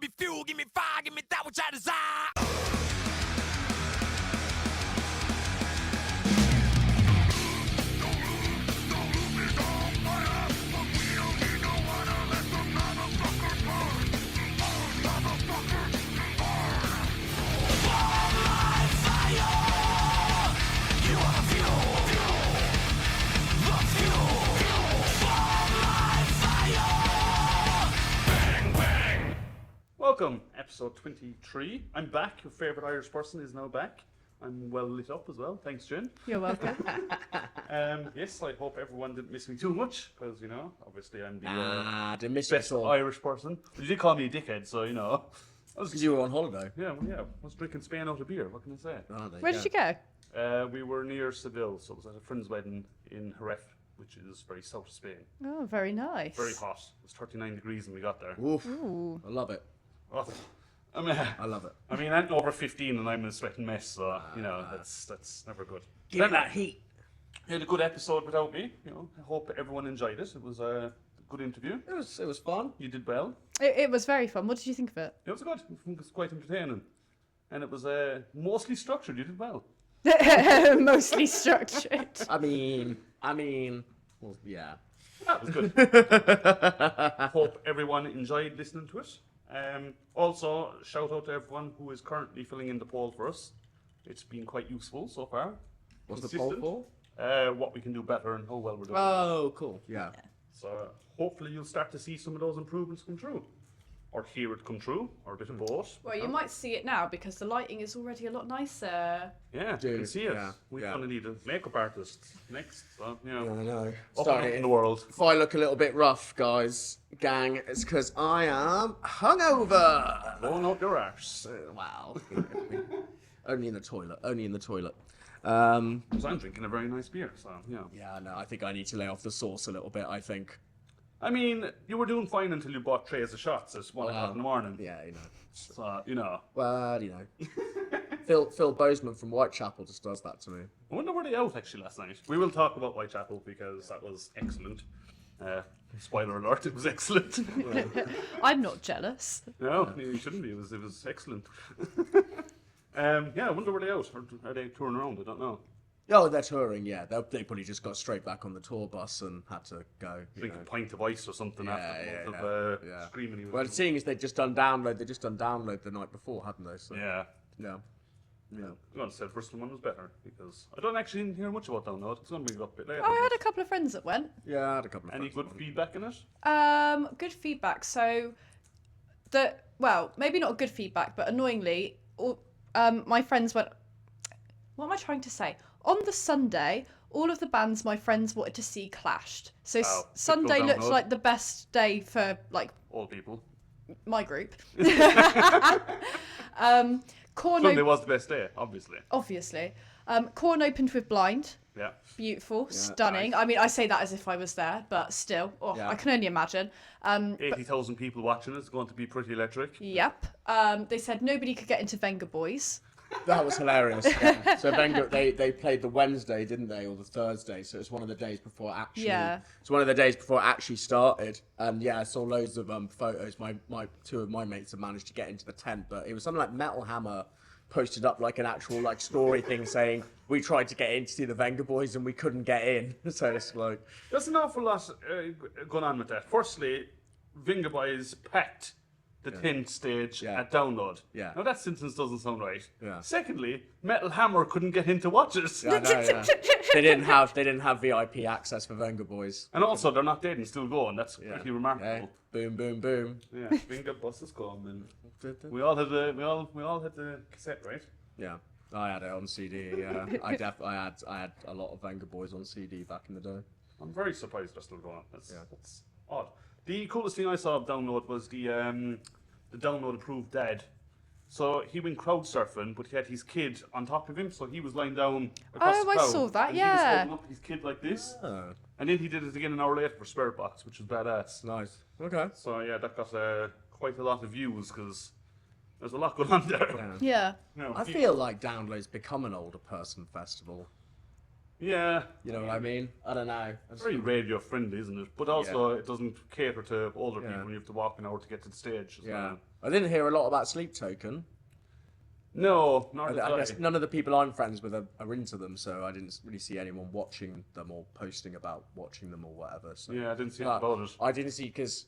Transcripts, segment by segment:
give me fuel, give me fire, give me that which I desire. Welcome, episode 23. I'm back. Your favourite Irish person is now back. I'm well lit up as well. Thanks, Jen. You're welcome. Yes, I hope everyone didn't miss me too much, because, you know, obviously I'm the didn't miss you best at all. Irish person. You did call me a dickhead, so, you know. Because you were on holiday. Yeah, I was drinking Spain out of beer. What can I say? Oh, there Where did you go? We were near Seville, so it was at a friend's wedding in Jerez, which is very south of Spain. Oh, very nice. Very hot. It was 39 degrees when we got there. Oof. Ooh. I love it. Oh, I mean, I love it. I mean, I'm over 15 and I'm in a sweating mess, so, you know, that's never good. Give it that heat. You had a good episode without me, you know. I hope everyone enjoyed it. It was a good interview. It was fun. You did well. It was very fun. What did you think of it? It was good. It was quite entertaining. And it was mostly structured. You did well. Mostly structured. I mean, well, yeah. That was good. Hope everyone enjoyed listening to it. Also, shout out to everyone who is currently filling in the poll for us. It's been quite useful so far. What's the poll Consistent. for? What we can do better and how well we're doing. Oh, cool. Yeah. So hopefully you'll start to see some of those improvements come true. Or hear it come true, or a bit of both. Well, you might see it now because the lighting is already a lot nicer. Yeah, you can Dude, see it. yeah, We're yeah. going to need a makeup artist next. So, you know, I know. up and up in the world. If I look a little bit rough, guys, gang, it's because I am hungover. Blowing out your arse. Wow. Only in the toilet. Only in the toilet. Because I'm drinking a very nice beer, so, you know. Yeah, no, I think I need to lay off the sauce a little bit, I think. I mean, you were doing fine until you bought trays of shots at 1 o'clock in the morning. Yeah, you know. So, you know. Well, you know. Phil Bozeman from Whitechapel just does that to me. I wonder were they out actually last night. We will talk about Whitechapel because that was excellent. Spoiler alert, it was excellent. I'm not jealous. No, you shouldn't be. It was excellent. Yeah, I wonder were they out? Or are they touring around? I don't know. Oh, they're touring, yeah. They probably just got straight back on the tour bus and had to go. Drink a pint of ice or something after a month of screaming. He was Well, seeing as they'd just done download the night before, hadn't they? So, yeah. yeah. I was going to say the first one was better because I don't actually hear much about Download. It's going to be up a bit later. I had a couple of friends that went. Yeah, I had a couple of Any friends good on. feedback in it? Good feedback. So, maybe not good feedback, but annoyingly, my friends went. What am I trying to say? On the Sunday, all of the bands my friends wanted to see clashed. So Sunday typical looked Download. like the best day for like All people. my group. Corn Sunday was the best day, obviously. obviously. Corn opened with Blind. Yeah. Beautiful, stunning. nice. I mean, I say that as if I was there, but still, Yeah. I can only imagine. 80,000 people watching it's going to be pretty electric. Yep. They said nobody could get into Venga Boys. That was hilarious. Yeah. So Venga, they played the Wednesday, didn't they, or the Thursday? So it's one of the days before actually. Yeah. It's one of the days before it actually started. And yeah, I saw loads of photos. My two of my mates have managed to get into the tent, but it was something like Metal Hammer posted up like an actual like story thing saying we tried to get in to see the Venga Boys and we couldn't get in. So it's like There's an awful lot going on with that. Firstly, Vinga Boys packed the tent stage at Download. Yeah. Now that sentence doesn't sound right. Yeah. Secondly, Metal Hammer couldn't get in to watch it. I know, yeah. they didn't have VIP access for Venga Boys. And also, they're not dead and still going. That's pretty remarkable. Yeah. Boom, boom, boom. Yeah, Vinga Bus is coming. We all had the cassette, right? Yeah, I had it on CD. Yeah, I had a lot of Venga Boys on CD back in the day. I'm very surprised they're still going. That's odd. The coolest thing I saw of Download was the Download approved dad. So he went crowd surfing, but he had his kid on top of him, so he was lying down across the Oh, I crowd, saw that, and yeah. he was holding up his kid like this. Oh, And then he did it again an hour later for Spirit Box, which was badass. nice. Okay. So yeah, that got quite a lot of views because there's a lot going on there. Yeah. You know, I feel like Download's become an older person festival. Yeah. You know what I mean? I don't know. It's very radio friendly, isn't it? But also, it doesn't cater to older people when you have to walk an hour to get to the stage. So. Yeah. I didn't hear a lot about Sleep Token. No, nor did I I. guess none of the people I'm friends with are into them, so I didn't really see anyone watching them or posting about watching them or whatever. So. Yeah, I didn't see But anything about it. I didn't see because,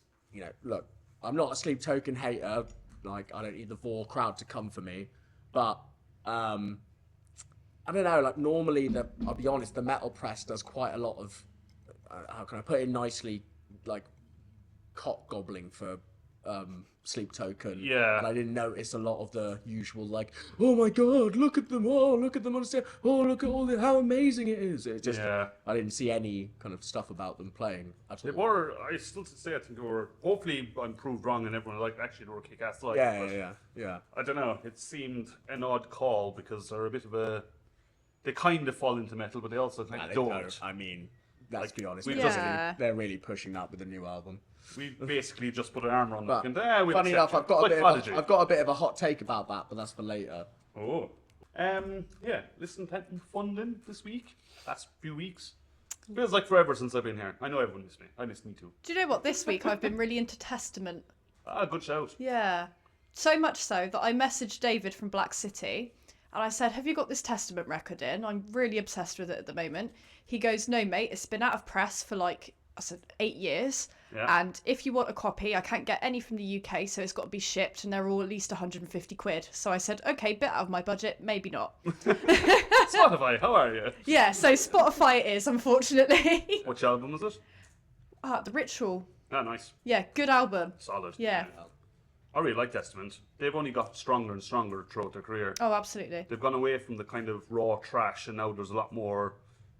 look, I'm not a Sleep Token hater. Like, I don't need the Vor crowd to come for me. But, I don't know, like, normally, I'll be honest, the metal press does quite a lot of, how can I put it nicely, like, cock gobbling for Sleep Token. Yeah. And I didn't notice a lot of the usual, like, oh my god, look at them, oh, look at them on stage, oh, look at how amazing it is. It just, Yeah. I didn't see any kind of stuff about them playing at all. They were, I still say, I think they were, hopefully I'm proved wrong and everyone actually they were kick-ass live. Yeah. I don't know, it seemed an odd call because they're a bit of they kind of fall into metal, but they also don't. I mean, let's be honest, we they're really pushing that with the new album. We basically just put an armor on But them. And, funny enough, I've got a bit of a hot take about that, but that's for later. Oh. Listen, plenty fun then this week. Last few weeks. Feels like forever since I've been here. I know everyone missed me. I missed me too. Do you know what? This week I've been really into Testament. Ah, good shout. Yeah. So much so that I messaged David from Black City and I said, have you got this Testament record in? I'm really obsessed with it at the moment. He goes, no, mate, it's been out of press for like, I said, 8 years. Yeah. And if you want a copy, I can't get any from the UK, so it's got to be shipped, and they're all at least 150 quid. So I said, okay, bit out of my budget, maybe not. Spotify, how are you? Yeah, so Spotify it is, unfortunately. Which album was it? The Ritual. Ah, nice. Yeah, good album. Solid. Yeah. I really like Testament. They've only got stronger and stronger throughout their career. Oh, absolutely. They've gone away from the kind of raw trash, and now there's a lot more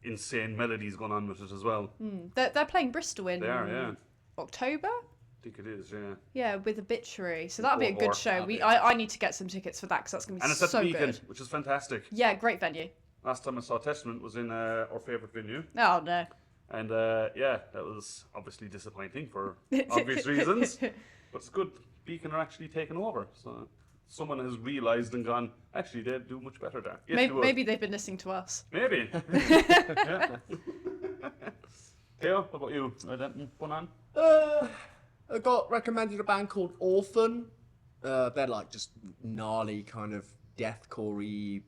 insane melodies going on with it as well. They're playing Bristol in They are, yeah. October? I think it is, yeah. Yeah, with Obituary. So that'll be a Or- good show. I need to get some tickets for that because that's going to And be it's at so the weekend, good. which is fantastic. Yeah, great venue. Last time I saw Testament was in our favourite venue. Oh, no. And that was obviously disappointing for obvious reasons. But it's good. Beacon are actually taking over. So someone has realised and gone, actually, they'd do much better there. Yes, they would. Maybe they've been listening to us. Maybe. Yeah. Theo, what about you? Anything fun on? I got recommended a band called Orphan. They're like just gnarly kind of deathcore-y,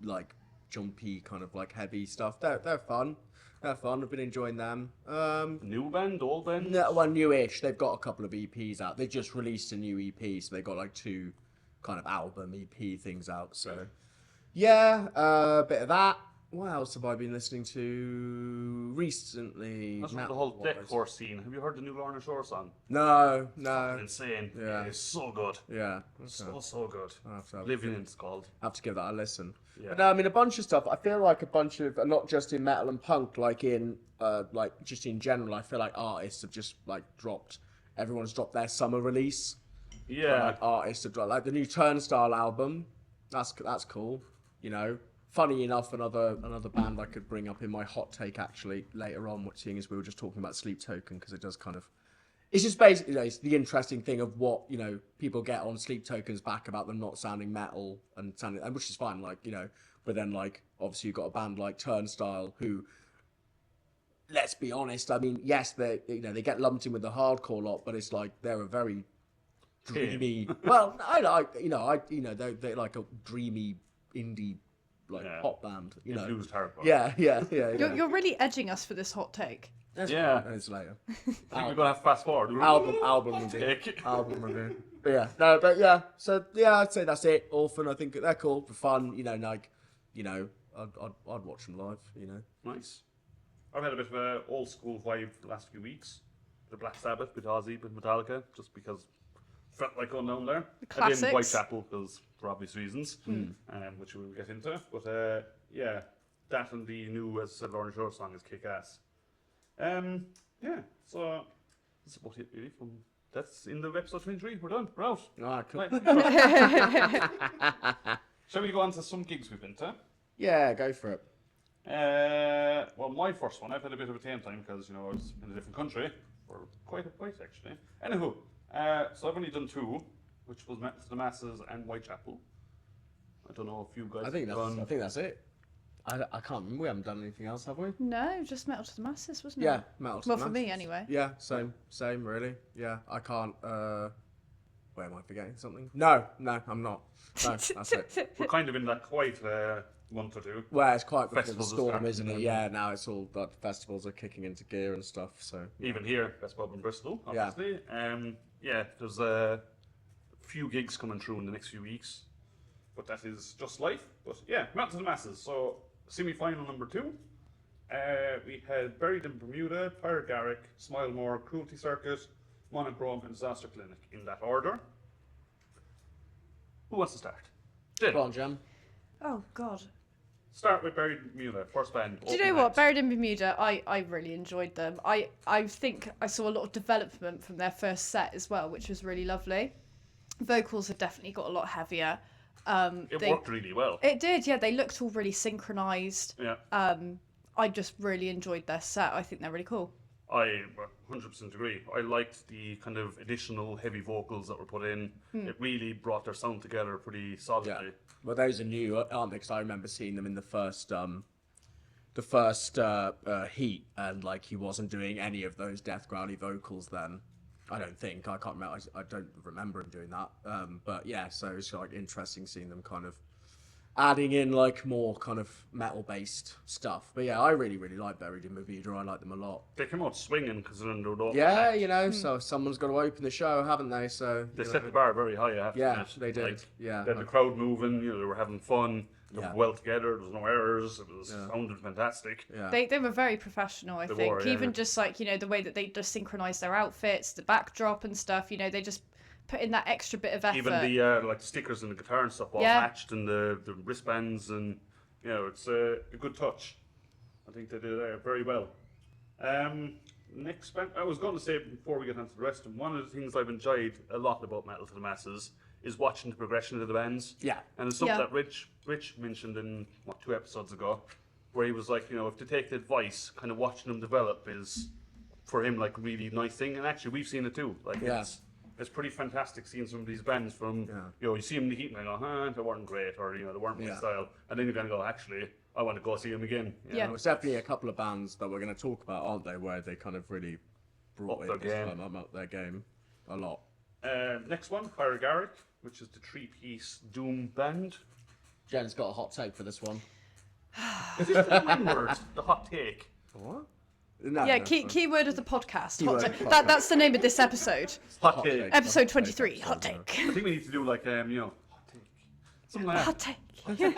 like jumpy kind of like heavy stuff. They're fun. They're fun. I've been enjoying them. New band, old band? No, well, newish. They've got a couple of EPs out. They just released a new EP, so they got like 2 kind of album EP things out. So yeah, a bit of that. What else have I been listening to recently? That's the whole deathcore scene. Have you heard the new Lorna Shore song? No. Insane. Yeah. It's so good. Yeah. Okay. So good. I'll have to have Living it's called. have to give that a listen. Yeah. But no, I mean a bunch of stuff. I feel like a bunch of, not just in metal and punk, like in like just in general. I feel like artists have just like dropped. Everyone's dropped their summer release. Yeah. Like artists have dropped like the new Turnstile album. That's cool. You know. Funny enough, another band I could bring up in my hot take actually later on, seeing as we were just talking about Sleep Token, because it does kind of, it's just basically, it's the interesting thing of what, people get on Sleep Token's back about them not sounding metal and which is fine, but then obviously you've got a band like Turnstile who, let's be honest, I mean, yes, they get lumped in with the hardcore lot, but it's like they're a very dreamy, well, they're like a dreamy indie pop band, Infused hardcore. Yeah. You're really edging us for this hot take. Yeah. It's later. I think we're gonna have to fast forward. Album review. But yeah. So yeah, I'd say that's it. Orphan, I think they're cool for fun. I'd watch them live. Nice. I've had a bit of an old school vibe the last few weeks. The Black Sabbath, bit Ozzy, bit Metallica, just because felt like going down there. I did classics. Whitechapel because for obvious reasons, which we'll get into. But that and the new, as I said, Lorna Shore song is kick ass. So that's about it really. That's in the episode 23. We're done. We're out. Ah, cool. Right. Shall we go on to some gigs we've been to? Yeah, go for it. Well, my first one, I've had a bit of a tame time because I was in a different country for quite a bit actually. Anywho, so I've only done 2, which was Met to the Masses and Whitechapel. I don't know if you guys. I think that's it. I can't remember. We haven't done anything else, have we? No, just Metal to the Masses, wasn't it? Yeah, Metal to Well, the for me Masses. anyway. Yeah, same really. Yeah, I can't. Where am I forgetting something? No, I'm not. No, that's it. We're kind of in that quiet month or two. Well, it's quite before the Festivals are storm, starting, isn't it? Yeah, now it's all the festivals are kicking into gear and stuff. So Even here, best pub in Bristol, obviously. There's a few gigs coming through in the next few weeks, but that is just life. But yeah, Mountain to the Masses. So semi-final number 2. We had Buried in Bermuda, Pirate Garrick, Smilemore, Cruelty Circuit, Monochrome, and Disaster Clinic in that order. Who wants to start? Jen. go on, Jem. Oh God. Start with Buried in Bermuda, first band. Do you know what? Buried in Bermuda, I really enjoyed them. I think I saw a lot of development from their first set as well, which was really lovely. Vocals have definitely got a lot heavier. It worked really well. It did, yeah. They looked all really synchronized. Yeah. I just really enjoyed their set. I think they're really cool. I 100% agree. I liked the kind of additional heavy vocals that were put in. It really brought their sound together pretty solidly. Yeah. Well, those are new, aren't they? Because I remember seeing them in the first heat, and like he wasn't doing any of those death growly vocals then. I don't think. I can't remember. I don't remember him doing that. But yeah, so it's like interesting seeing them kind of adding in like more kind of metal based stuff. But yeah, I really like Buried in Bermuda. I like them a lot. They came out swinging because they're under the Yeah, you know, so someone's got to open the show, haven't they? So They set the bar very high, I have to admit. they did. Like, Yeah. They had the crowd moving, they were having fun, they were Yeah. well together, there was no errors, it was sounded fantastic. Yeah. They were very professional, I think. were, yeah. Even just like, the way that they just synchronized their outfits, the backdrop and stuff, they just put in that extra bit of effort. Even the like the stickers and the guitar and stuff all matched, and the wristbands, and it's a good touch. I think they did it very well. Next band, I was going to say before we get into the rest, one of the things I've enjoyed a lot about Metal to the Masses is watching the progression of the bands. Yeah. And it's something Yeah. that Rich mentioned in 2 episodes ago, where he was like, if to take the advice, kind of watching them develop is for him like a really nice thing. And actually, we've seen it too. Like it's pretty fantastic seeing some of these bands from you see them in the heat and they go, they weren't great, or they weren't my style, and then you're gonna go, actually, I want to go see them again. Yeah. There's definitely a couple of bands that we're going to talk about, aren't they, where they kind of really brought Up their up their game a lot. Next one, Pirate Garrick, which is the 3-piece Doom band. Jen's got a hot take for this one. Is this the win word? The hot take? What? No, Yeah, no, keyword of the podcast. Keyword Hot of take. the That's the name of this episode. Hot take. Episode 23, hot take. I think we need to do like hot take. Something like Hot that. take.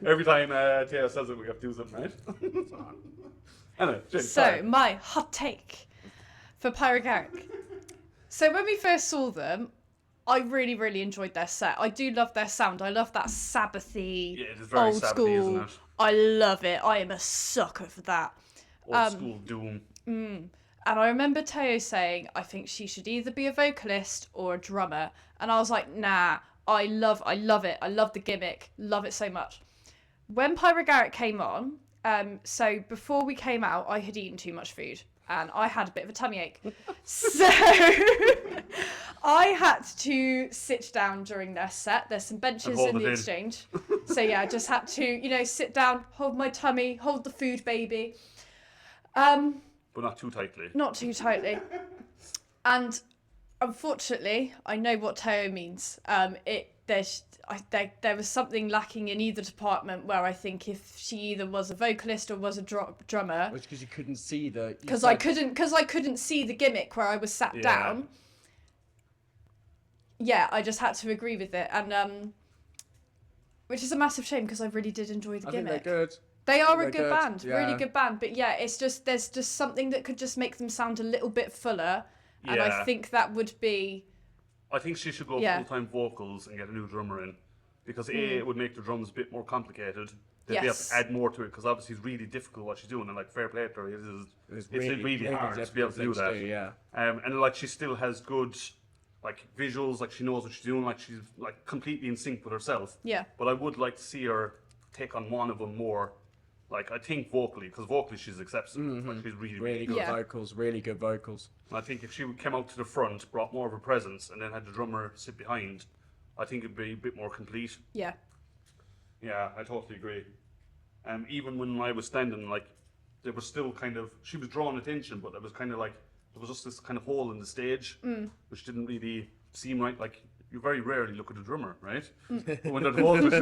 Every time Teo says it, we have to do something, right? Anyway, Jen, So, sorry. my hot take for Pirate Garrick. So, when we first saw them, I really enjoyed their set. I do love their sound. I love that Sabbathy, Yeah, it is very old Sabbathy, school. isn't it? I love it. I am a sucker for that. Old school Doom. And I remember Teo saying, I think she should either be a vocalist or a drummer. And I was like, nah, I love it. I love the gimmick. Love it so much. When Pirate Garrick came on, so before we came out, I had eaten too much food. And I had a bit of a tummy ache. So I had to sit down during their set. There's some benches hold in it the in. exchange. So yeah, I just had to, sit down, hold my tummy, hold the food baby. But not too tightly. Not too tightly. And unfortunately, I know what Teo means. There was something lacking in either department where I think if she either was a vocalist or was a drummer, Which because you couldn't see the... because I couldn't see the gimmick where I was sat down. Yeah, I just had to agree with it, and which is a massive shame because I really did enjoy the I think gimmick. they're good. They are a They're good band, yeah. really good band. But yeah, it's just there's just something that could just make them sound a little bit fuller, and I Yeah. think that would be. I think she should go full-time vocals and get a new drummer in. Because it would make the drums a bit more complicated. They'd be able Yes. to add more to it, because obviously it's really difficult what she's doing, and like fair play to her, it's really hard to be able to do that. Yeah. And like she still has good like visuals, like she knows what she's doing, like she's like completely in sync with herself. Yeah. But I would like to see her take on one of them more. Like I think vocally, because vocally she's exceptional. Like she's really, Really good Yeah. vocals, really good vocals. I think if she came out to the front, brought more of a presence, and then had the drummer sit behind, I think it'd be a bit more complete. Yeah. Yeah, I totally agree. Even when I was standing, like, there was still kind of, she was drawing attention, but there was kind of like there was just this kind of hole in the stage, which didn't really seem right. Like, you very rarely look at a drummer, right? But when there's holes, the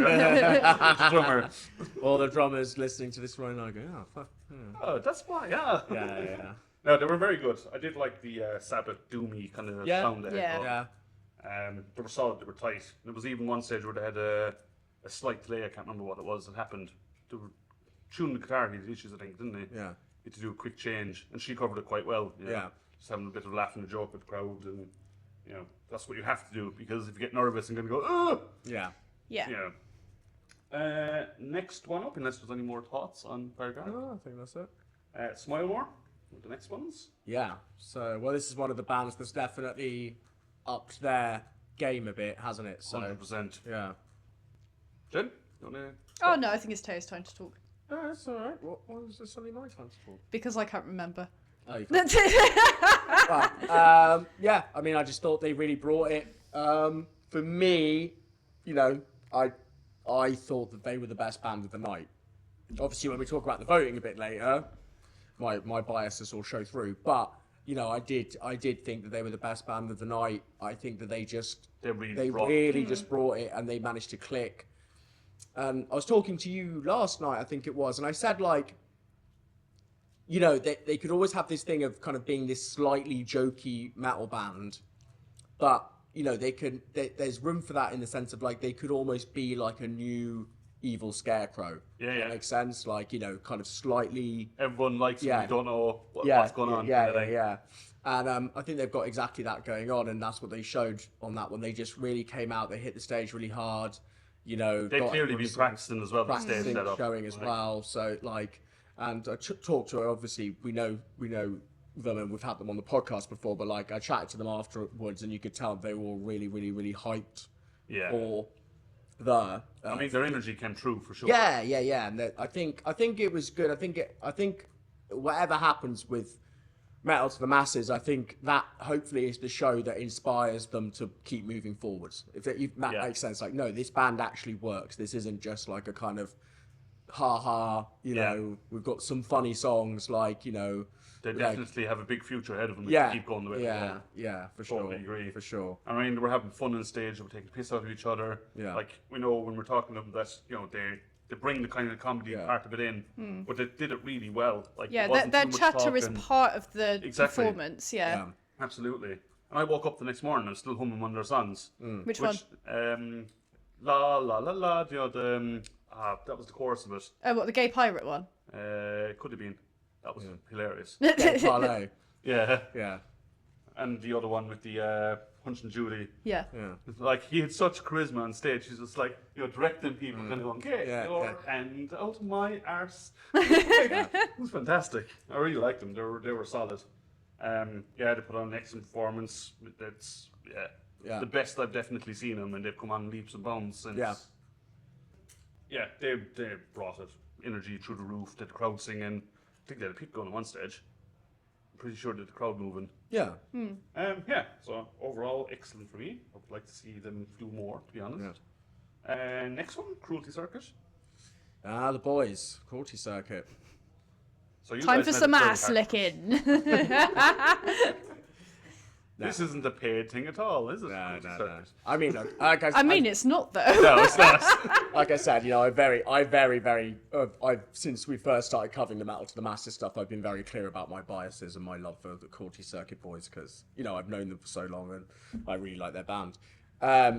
drummer. All the drummers listening to this right now go, oh, fuck. Yeah. Oh, that's why, yeah. Yeah. No, they were very good. I did like the Sabbath doomy kind of sound they had. Yeah. They were solid, they were tight. There was even one stage where they had a slight delay, I can't remember what it was that happened. They were tuning the guitar, he had issues, I think, didn't they? Yeah. He had to do a quick change, and she covered it quite well. You know? Yeah. Just having a bit of a laugh and a joke with the crowd, and, you know, that's what you have to do, because if you get nervous and going to go, oh! Yeah. Yeah. Yeah. Next one up, unless there's any more thoughts on Paragon. Oh, I think that's it. Smile More, the next ones. Yeah. So, well, this is one of the bands that's definitely upped their game a bit, hasn't it? So, 100%. yeah. Jen, you want to... Oh no, I think it's Teo's time to talk Oh, that's all right. What was this suddenly my time to talk? because I can't remember. Oh, you can't. Yeah, I mean, I just thought they really brought it. For me, you know, I thought that they were the best band of the night. Obviously, when we talk about the voting a bit later, my biases will show through. But you know, I did think that they were the best band of the night. I think that they really just brought it, and they managed to click. And I was talking to you last night, I think it was, and I said, like, you know, they could always have this thing of kind of being this slightly jokey metal band, but you know, there's room for that in the sense of, like, they could almost be like a new Evil Scarecrow. Yeah. That makes sense. Like, you know, kind of slightly. Everyone likes it, Yeah. you don't know what's going on. Yeah. And I think they've got exactly that going on, and that's what they showed on that one. They just really came out. They hit the stage really hard. You know, They've clearly been practicing as well. practicing, showing as well. So, like, and I talked to her. Obviously, we know them, and we've had them on the podcast before. But like, I chatted to them afterwards, and you could tell they were all really, really, really hyped for the. I mean, their energy came true for sure. Yeah, and I think it was good. I think whatever happens with Metal to the Masses, I think that hopefully is the show that inspires them to keep moving forwards. If that makes sense, like, no, this band actually works. This isn't just like a kind of you know, we've got some funny songs, like, you know. They definitely have a big future ahead of them if Yeah, they keep going the way they're going. Yeah, for sure. Totally agree. For sure. I mean, we're having fun on stage, we're taking piss out of each other. Yeah. Like, we know when we're talking to them that, you know, they bring the kind of comedy part of it in, but they did it really well. Like, Yeah, it wasn't their too much chatter is talking. part of the Exactly. performance. Yeah. Absolutely. And I woke up the next morning and still humming one of their songs. Which one? La la la la, you know, that was the chorus of it. Oh, what, the gay pirate one? It could have been. That was hilarious. Parlay. Yeah. Yeah. And the other one with the Punch and Judy. Yeah. Like, he had such charisma on stage. He's just like, you know, directing people, kind of going, get your hand out of my arse. It was fantastic. I really liked them. They were solid. They put on an excellent performance. That's the best I've definitely seen them, and they've come on leaps and bounds since. Yeah, they brought it. Energy through the roof. Did the crowd singing. I think they had people going on one stage. I'm pretty sure did the crowd moving. Yeah. So overall, excellent for me. I would like to see them do more, to be honest. Next one, Cruelty Circuit. The boys, Cruelty Circuit. So you Time guys for met some at Cruelty ass Circuit. licking. This isn't a paid thing at all, is it? No. Cruelty Circuit. I mean, look, like I mean, it's not though. No, it's not. like I said, you know, since we first started covering the Metal to the Masses stuff, I've been very clear about my biases and my love for the Cruelty Circuit boys, because, you know, I've known them for so long and I really like their band. I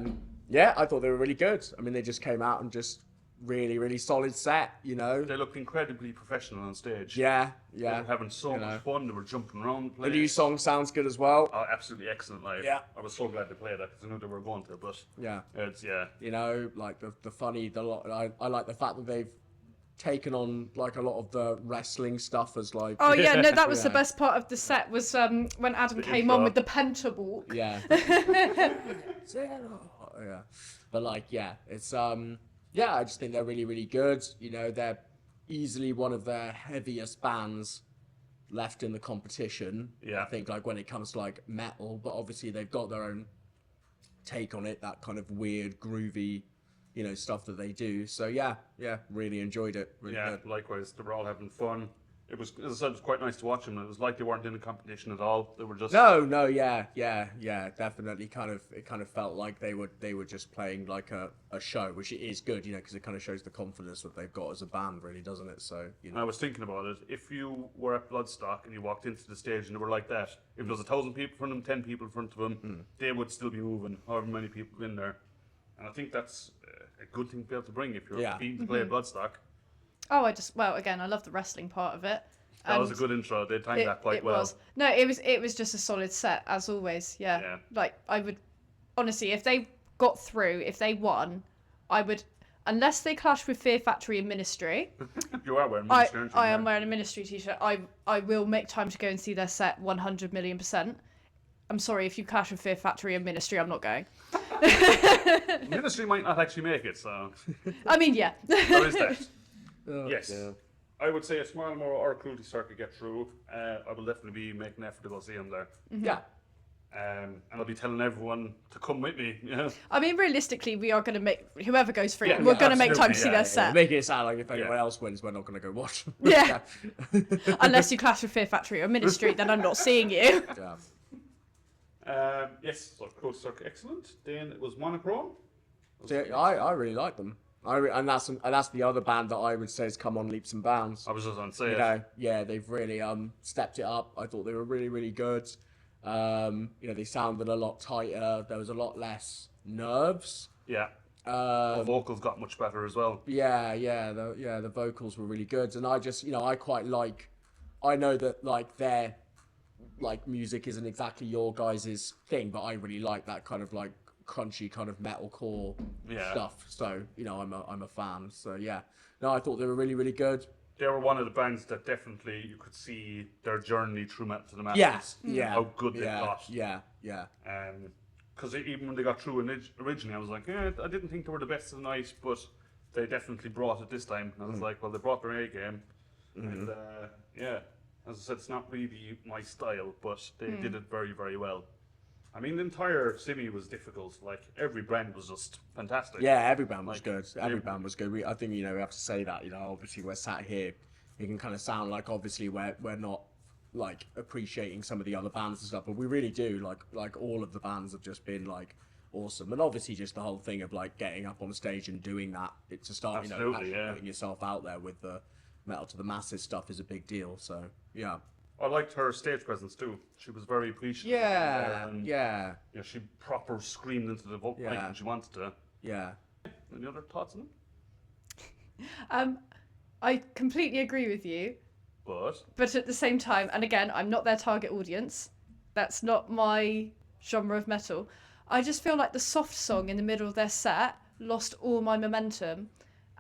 thought they were really good. I mean, they just came out and just really, really solid set, you know. They looked incredibly professional on stage. Yeah. They were having so much fun. They were jumping around. The new song sounds good as well. Oh, absolutely excellent live. Yeah. I was so glad they played that because I knew they were going to, but it's You know, like I like the fact that they've taken on like a lot of the wrestling stuff as like. Oh yeah, no, that was the best part of the set was when Adam came on with the pentateuch. Yeah. But like, it's I just think they're really, really good. You know, they're easily one of the heaviest bands left in the competition. Yeah. I think, like, when it comes to like metal, but obviously they've got their own take on it, that kind of weird, groovy, you know, stuff that they do. So really enjoyed it. Really good. Likewise. They were all having fun. It was, as I said, it was quite nice to watch them. It was like they weren't in a competition at all. They were just No, yeah, definitely. It kind of felt like they were just playing like a show, which it is good, because it kind of shows the confidence that they've got as a band, really, doesn't it? So, I was thinking about it. If you were at Bloodstock and you walked into the stage and they were like that, if there was 1,000 people in front of them, 10 people in front of them, they would still be moving, however many people in there. And I think that's a good thing to be able to bring if you're competing to play at Bloodstock. Oh, again, I love the wrestling part of it. That was a good intro. They timed that quite well. Was. No, it was just a solid set, as always. Yeah. Like, I would, honestly, if they got through, if they won, I would, unless they clashed with Fear Factory and Ministry. You are wearing Ministry, aren't you? I am wearing a Ministry t-shirt. I will make time to go and see their set 100 million%. I'm sorry, if you clash with Fear Factory and Ministry, I'm not going. Ministry might not actually make it, so. I mean, yeah. There is that. Yes. Yeah. I would say if Smilmore or Cruelty Circuit get through, I will definitely be making an effort to go see them there. Yeah. And I'll be telling everyone to come with me. I mean, realistically, we are going to make, whoever goes through, Yeah, we're going to make time absolutely, to see yeah, their set. Making it sound like if anyone else wins, we're not going to go watch them. Yeah. Unless you clash with Fear Factory or Ministry, then I'm not seeing you. Yeah. Yes, so Cruelty Circuit, excellent. Then it was Monochrome. So, I really like them. And that's the other band that I would say has come on leaps and bounds. I was just on to say it. Yeah, they've really stepped it up. I thought they were really, really good. They sounded a lot tighter. There was a lot less nerves. Yeah. The vocals got much better as well. The vocals were really good, and I just, I quite like. I know that like their like music isn't exactly your guys' thing, but I really like that kind of like crunchy kind of metalcore stuff. So I'm a fan. So yeah, no, I thought they were really, really good. They were one of the bands that definitely you could see their journey through Metal to the Masses. How good they got. Yeah. Because even when they got through originally, I was like, I didn't think they were the best of the night, but they definitely brought it this time. And I was like, well, they brought their A game. And as I said, it's not really my style, but they did it very, very well. I mean, the entire semi was difficult. Like, every band was just fantastic. Yeah, every band was good. Every band was good. I think, we have to say that, obviously we're sat here, it can kind of sound like, obviously, we're not, like, appreciating some of the other bands and stuff, but we really do. Like all of the bands have just been, like, awesome. And obviously just the whole thing of, like, getting up on stage and doing that, to start, Absolutely, putting yourself out there with the Metal to the Masses stuff is a big deal. So, yeah. I liked her stage presence too. She was very appreciative. Yeah. She proper screamed into the mic when she wanted to. Yeah. Any other thoughts on them? I completely agree with you. But at the same time, and again, I'm not their target audience. That's not my genre of metal. I just feel like the soft song in the middle of their set lost all my momentum.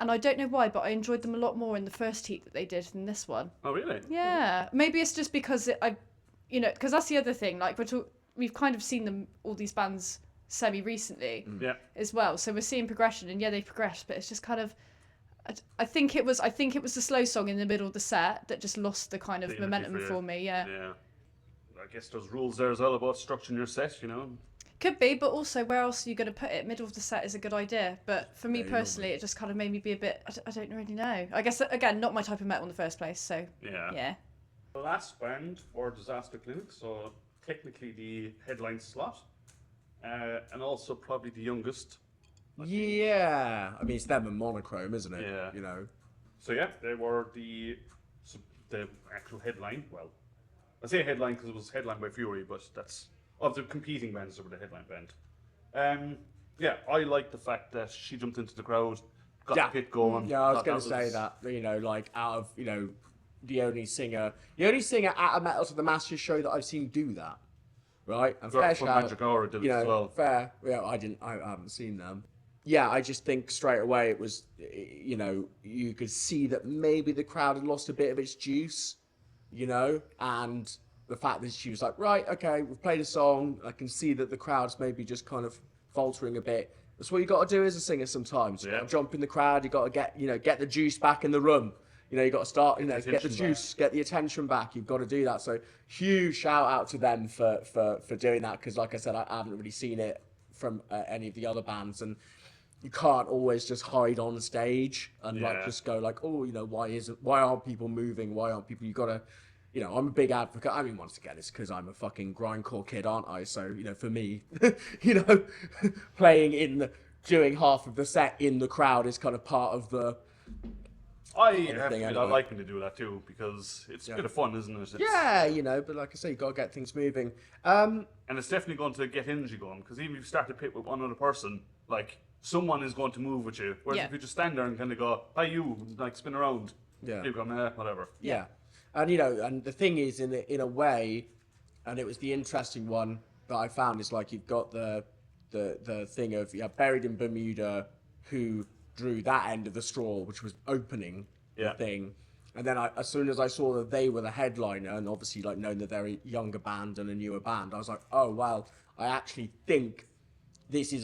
And I don't know why, but I enjoyed them a lot more in the first heat that they did than this one. Oh, really? Yeah. Maybe it's just because because that's the other thing. Like, we've kind of seen them, all these bands, semi-recently as well. So we're seeing progression, and they progressed, but it's just kind of, I think it was the slow song in the middle of the set that just lost the kind of momentum for me. Yeah. I guess there's rules there as well about structuring your set, Could be, but also where else are you going to put it? Middle of the set is a good idea, but for me personally, it just kind of made me be a bit. I don't really know. I guess again, not my type of metal in the first place. So yeah. The last band for Disaster Clinic, so technically the headline slot, and also probably the youngest. Yeah, I mean it's them and Monochrome, isn't it? Yeah. So they were the actual headline. Well, I say headline because it was headlined by Fury, but that's. Of the competing bands over the headline band. I like the fact that she jumped into the crowd, got the hit going. Yeah, I was going to say that, like out of, the only singer at a Metal to the Masses show that I've seen do that. Right? And fair shout. Magic Aura did it as well. Fair. Yeah, I haven't seen them. Yeah, I just think straight away it was, you could see that maybe the crowd had lost a bit of its juice, and the fact that she was like, right, okay, we've played a song. I can see that the crowd's maybe just kind of faltering a bit. That's what you got to do as a singer sometimes. You got to jump in the crowd. You got to get the juice back in the room. You got to start, get the juice, get the attention back. You've got to do that. So huge shout out to them for doing that. Because like I said, I haven't really seen it from any of the other bands. And you can't always just hide on stage and like Yeah. just go like, oh, you know, why aren't people moving? Why aren't people? You gotta, you know, I'm a big advocate. I mean, once again, it's because I'm a fucking grindcore kid, aren't I? So you know, for me, you know, doing half of the set in the crowd is kind of part of the. I have to thing admit, I anyway. like when they do that too, because it's a bit of fun, isn't it? It's, Yeah, you know, but like I say, you gotta get things moving. And it's definitely going to get energy going, because even if you start to pit with one other person, like, someone is going to move with you. Whereas Yeah. if you just stand there and kind of go, hi you, like, spin around. Yeah. You go, whatever. Yeah, and you know, and the thing is, in a way, and it was the interesting one that I found is like you've got the thing of Buried in Bermuda, who drew that end of the straw, which was opening Yeah. the thing, and then as soon as I saw that they were the headliner, and obviously like knowing that they're a younger band and a newer band, I was like, oh well, I actually think this is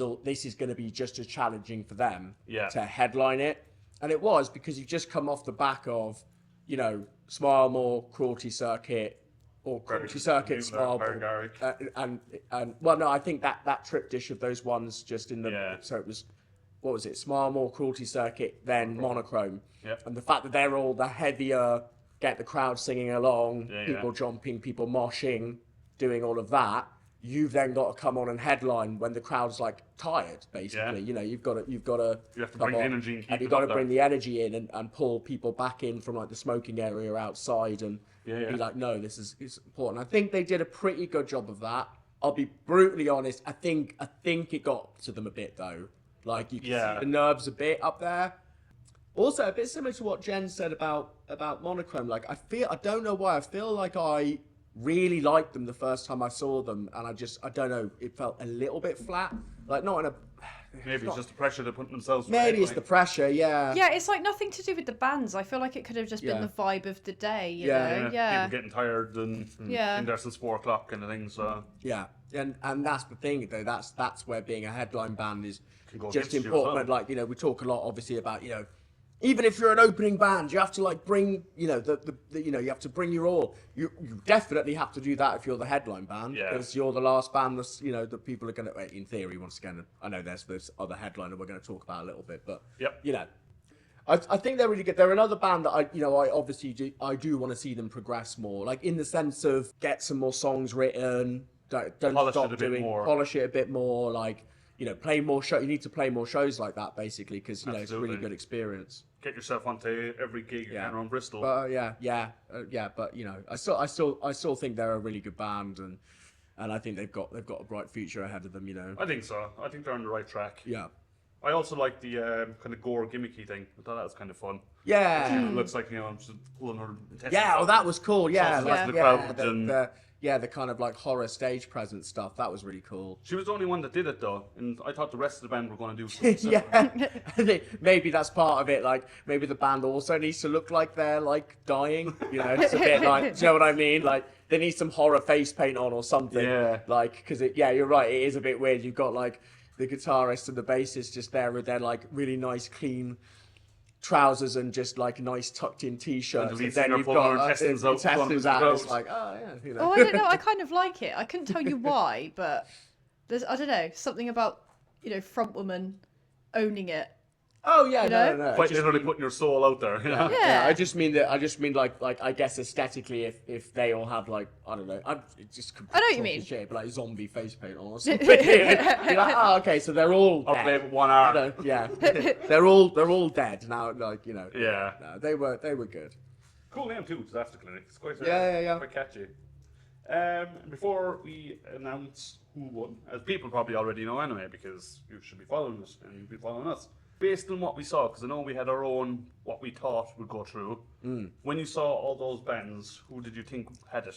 going to be just as challenging for them to headline it, and it was because you've just come off the back of, you know, Smile More, Cruelty Circuit, or Cruelty Circuit, Smile More, and well, no, I think that trip dish of those ones just in the so it was, what was it, Smile More, Cruelty Circuit, then Monochrome, and the fact that they're all the heavier, get the crowd singing along, people jumping, people moshing, doing all of that. You've then got to come on and headline when the crowd's like tired, basically. You know, you have to bring the energy and keep you've it got up to bring there. the energy in and pull people back in from like the smoking area outside and be like, no, this is important. I think they did a pretty good job of that. I'll be brutally honest. I think it got to them a bit though. Like you can see the nerves a bit up there. Also, a bit similar to what Jen said about Monochrome. Like I don't know why, I feel like I really liked them the first time I saw them, and I don't know, it felt a little bit flat. Like not in a Maybe it's just the pressure they're putting themselves through. maybe it's the pressure, yeah. Yeah, it's like nothing to do with the bands. I feel like it could have just been the vibe of the day, you know? Yeah. People getting tired and in there since 4 o'clock kind of thing. So Yeah, and that's the thing though. That's where being a headline band is go just against you as important. well. Like, you know, we talk a lot obviously about, you know, even if you're an opening band, you have to like bring, you know, the you know, you have to bring your all. You definitely have to do that if you're the headline band, because you're the last band that's, you know, that people are going to, in theory, once again, I know there's this other headliner we're going to talk about a little bit, but you know, I think they're really good. They're another band that I obviously do want to see them progress more, like in the sense of get some more songs written, don't Polish stop it a bit doing, more. polish it a bit more, like, you know, play more show. You need to play more shows like that, basically, because you know it's a really Absolutely. good experience. get yourself onto every gig you can around Bristol. But but you know, I still think they're a really good band, and I think they've got a bright future ahead of them. You know. I think so. I think they're on the right track. Yeah. I also like the kind of gore gimmicky thing. I thought that was kind of fun. Yeah. It looks like, you know, I'm just pulling her intestines Yeah. Oh, out. that was cool. Yeah. Sauces the Like, crowd yeah. and- The kind of like horror stage presence stuff. That was really cool. She was the only one that did it though, and I thought the rest of the band were going to do something similar. Yeah, I think maybe that's part of it. Like, maybe the band also needs to look like they're like dying. You know, it's a bit like, do you know what I mean? Like, they need some horror face paint on or something. Yeah. Like, because you're right. It is a bit weird. You've got like the guitarist and the bassist just there with their like really nice clean trousers and just like nice tucked in t-shirts, And the lead and then singer you've pulling got her intestines out front of intestines the out. crowd. It's like, oh yeah, you know. Oh, I don't know. I kind of like it. I couldn't tell you why, but there's, I don't know, something about, you know, front woman owning it. Oh yeah, You no, know? no. Quite literally putting your soul out there. You know? Yeah. I just mean like I guess aesthetically, if they all have like, I don't know, I'm just I know what you talking mean. shit, but like zombie face paint on or something. You're like, oh, okay, so they're all Up dead. there with one arm. You know, yeah, they're all dead now. Like, you know, Yeah. no, they were good. Cool name too, Disaster Clinic. It's quite, Yeah. quite catchy. Before we announce who won, as people probably already know anyway, because you should be following us and you'll be following us. Based on what we saw, because I know we had our own, what we thought would go through. When you saw all those bands, who did you think had it?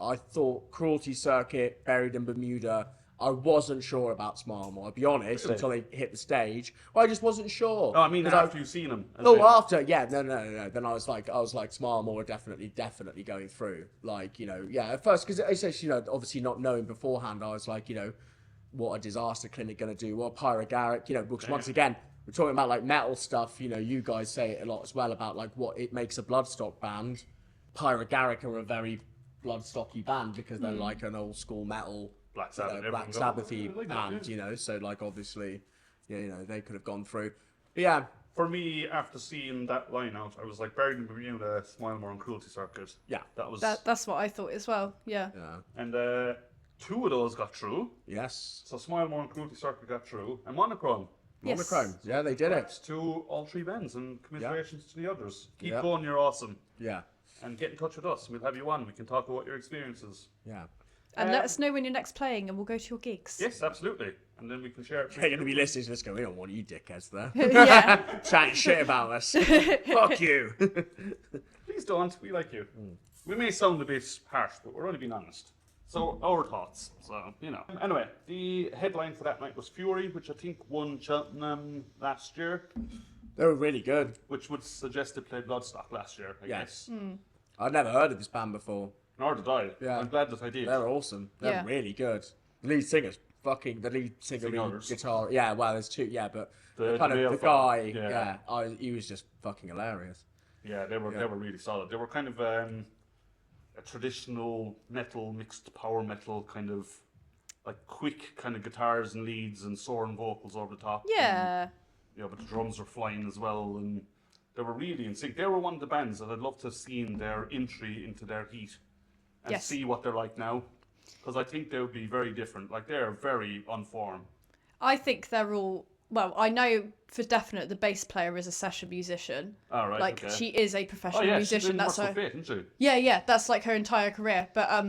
I thought Cruelty Circuit, Buried in Bermuda. I wasn't sure about Smile More, I'll be honest, Really? until they hit the stage. Well, I just wasn't sure. No, I mean 'Cause after you've seen them. Oh, after, yeah, no. Then I was like, Smile More are definitely going through. Like, you know, yeah, at first, because I said, you know, obviously not knowing beforehand, I was like, you know, what a Disaster Clinic going to do? What Pyrogaric, you know, because once again, we're talking about like metal stuff, you know, you guys say it a lot as well about like what it makes a Bloodstock band. Pyrogaric are a very Bloodstocky band because they're like an old school metal, Black Sabbath, Black everything. Sabbathy I like that, band, yeah. you know, so like obviously, they could have gone through. But yeah, For me, after seeing that line out, I was like, Bergen Bermuda, Smilemore and Cruelty Circuit. yeah, That was... That's what I thought as well. Yeah. yeah, And 2 of those got through. yes. So Smilemore and Cruelty Circuit got through. And Monochrome. Yes. Monochrome, yeah, they did it. Thanks to all 3 bands, and commiserations to the others. Keep Yeah. going, you're awesome. Yeah, And get in touch with us. We'll have you on. We can talk about your experiences. yeah. And let us know when you're next playing, and we'll go to your gigs. Yes, absolutely. And then we can share it. They're going to be listening to this going, we don't want you dickheads there. Yeah. Chatting shit about us. Fuck you. Please don't. We like you. We may sound a bit harsh, but we're only being honest. So, our thoughts. So, Anyway, the headline for that night was Fury, which I think won Cheltenham last year, They were really good. which would suggest they played Bloodstock last year, I guess. I'd never heard of this band before. Nor did I. Yeah. I'm glad that I did. They're awesome. They're Yeah. really good. The lead singer's the lead singer, lead Singers. guitar. Yeah, well, there's 2, yeah, but The kind male of the front, guy, he was just fucking hilarious. Yeah, they were really solid. They were kind of a traditional metal mixed power metal kind of like quick kind of guitars and leads and soaring vocals over the top. Yeah. And, but the drums were flying as well, and they were really in sync. They were one of the bands that I'd love to have seen their entry into their heat and Yes. see what they're like now, because I think they would be very different. Like they're very on form. I think they're all. Well, I know for definite the bass player is a session musician. All right, Like okay. she is a Oh professional yeah, musician. she's in That's Merciful her. Fate, isn't she? Yeah, that's like her entire career. But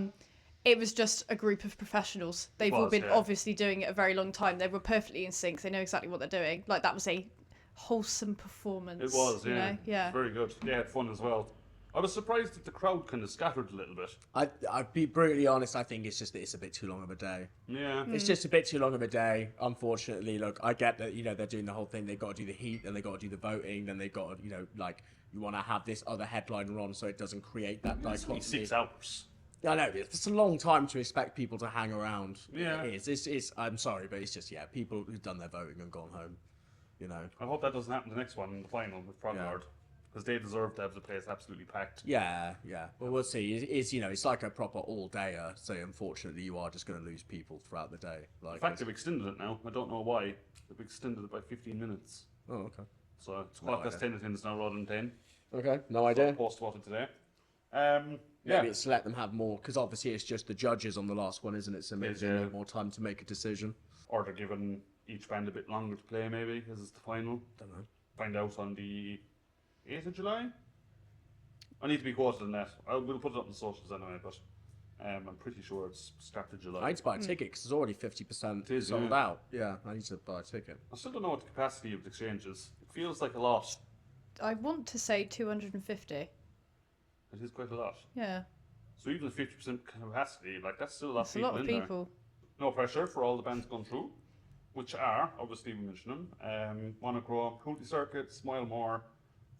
it was just a group of professionals. They've all was, been yeah. obviously doing it a very long time. They were perfectly in sync. They know exactly what they're doing. Like that was a wholesome performance. It was, you yeah. know? Yeah. Very good. They had fun as well. I was surprised that the crowd kind of scattered a little bit. I'd be brutally honest, I think it's just that it's a bit too long of a day. Yeah. It's just a bit too long of a day, unfortunately. Look, I get that, they're doing the whole thing. They've got to do the heat, then they've got to do the voting, then they've got to, you want to have this other headliner on so it doesn't create that dichotomy. 6 hours. I know, it's a long time to expect people to hang around. Yeah. It is. It's, I'm sorry, but it's just, people who've done their voting and gone home, I hope that doesn't happen the next one in the final with Froglord. Because they deserve to have the place absolutely packed. Yeah. Well, we'll see. It's like a proper all-dayer, so unfortunately you are just going to lose people throughout the day. Like, In fact, they've extended it now. I don't know why. They've extended it by 15 minutes. oh, okay. So it's quarter past 10 attendance now rather than 10. Okay, no I idea. post about it today. Maybe it's to let them have more, because obviously it's just the judges on the last one, isn't it? So maybe they yeah. need more time to make a decision. Or they're giving each band a bit longer to play, maybe, because it's the final. Don't know. Find out on the 8th of July? I need to be quoted on that. We'll put it up on the socials anyway, but I'm pretty sure it's started July. I need to buy a ticket because it's already 50% is, sold yeah. out. Yeah, I need to buy a ticket. I still don't know what the capacity of the exchange is. It feels like a lot. I want to say 250. It is quite a lot. Yeah. So even 50% capacity, like that's still a lot That's of a people lot of in people. there. No pressure for all the bands going through, which are, obviously we mentioned them, Monochrome, Cruelty Circuit, Smilemore,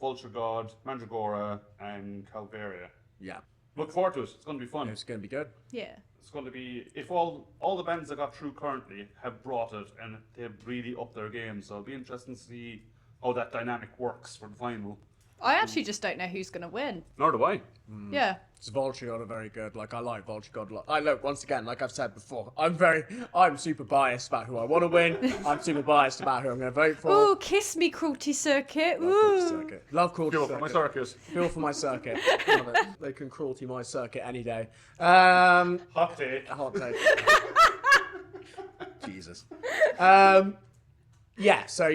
Vulture God, Mandragora, and Calvaria. Yeah, Look forward to it. It's going to be fun. it's going to be good. Yeah. It's going to be, if all the bands that got through currently have brought it and they've really upped their game, so it'll be interesting to see how that dynamic works for the final. I actually just don't know who's going to win. Nor do I. Yeah. It's Vulture God are very good. Like, I like Vulture God a lot. I look, once again, like I've said before, I'm super biased about who I want to win. I'm super biased about who I'm going to vote for. Ooh, kiss me, Cruelty Circuit. Love Cruelty Ooh. Circuit. Love Cruelty Fuel Circuit. for my circus. Fuel for my circuit. Love it. They can cruelty my circuit any day. Hot take. Hot take. Jesus. Yeah, so,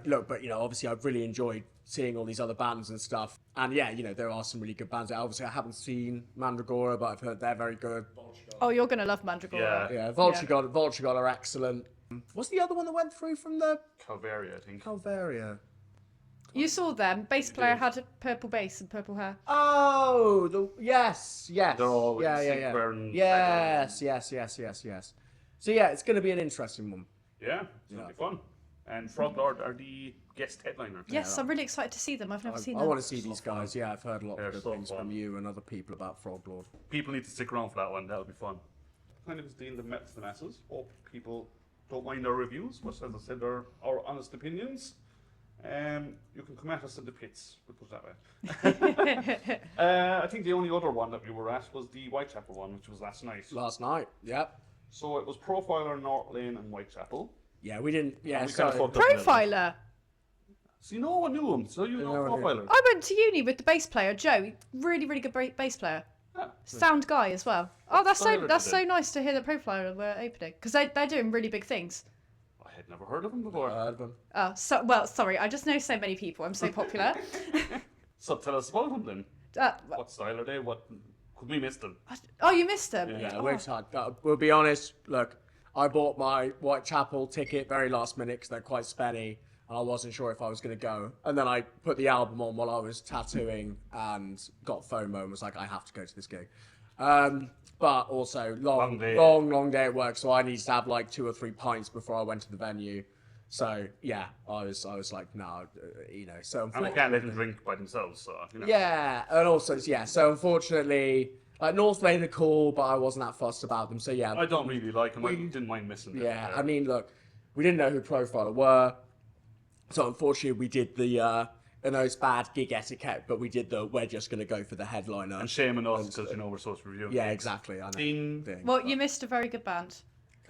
look, but, obviously I've really enjoyed seeing all these other bands and stuff. And yeah, there are some really good bands. Obviously I haven't seen Mandragora, but I've heard they're very good. Oh, you're going to love Mandragora. Yeah. Yeah, Vulture God are excellent. What's the other one that went through from the Calvaria, I think. Calvaria? You saw them. Bass player had a purple bass and purple hair. Oh, yes. They're all yeah, in yeah, sync yeah. wearing Yes. So yeah, it's going to be an interesting one. Yeah, it's going to be fun. And Froglord are the guest headliner. Yes, I'm really excited to see them. I've never seen I them. want to see these guys. Yeah, I've heard a lot They're of good so things fun. from you and other people about Froglord. People need to stick around for that one. That'll be fun. Kind of is dealing the Met to the masses. Hope people don't mind our reviews, but as I said, they're our honest opinions. You can come at us in the pits, we'll put it that way. I think the only other one that we were at was the Whitechapel one, which was last night. Last night, yep. So it was Profiler, North Lane, and Whitechapel. Yeah, we didn't. Yeah, We so kinda fucked up a little bit. Profiler. So no one knew him, so you know Profiler. I went to uni with the bass player Joe. Really, really good bass player. Sound guy as well. Oh, that's so nice to hear that Profiler were opening because they're doing really big things. I had never heard of him before. Oh, sorry, I just know so many people. I'm so popular. So tell us about him then. Uh, What style are they? What could we miss them? oh, you missed them. Yeah, Oh. which we'll be honest. Look, I bought my Whitechapel ticket very last minute because they're quite spenny, and I wasn't sure if I was going to go. And then I put the album on while I was tattooing and got FOMO and was like, I have to go to this gig. But also long day at work, so I needed to have like 2 or 3 pints before I went to the venue. So yeah, I was like, no, So And they can't let them drink by themselves, so Yeah, and also so unfortunately, like North Lane are cool, but I wasn't that fussed about them. So yeah, I don't really like them. I didn't mind missing them. yeah. I mean, look, we didn't know who Profiler were, so unfortunately we did the. I know it's bad gig etiquette, but we did we're just going to go for the headliner. And shame on us because we're supposed to review. Yeah, exactly. I know. Ding. Well, you missed a very good band.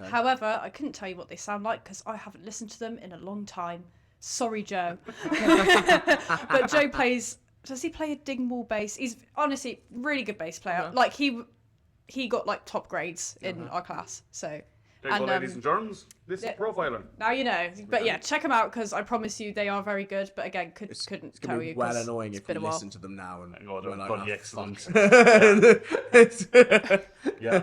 Okay. However, I couldn't tell you what they sound like because I haven't listened to them in a long time. Sorry, Joe. But Joe plays. Does he play a Dingwall bass? He's honestly really good bass player. Okay. Like he got like top grades in our class. So. There you go, ladies and germs. This is Profiler. Now you know. But yeah, check them out because I promise you they are very good. But again, couldn't tell you. It's well annoying if you been a while. listen to them now and they're bloody excellent. Yeah.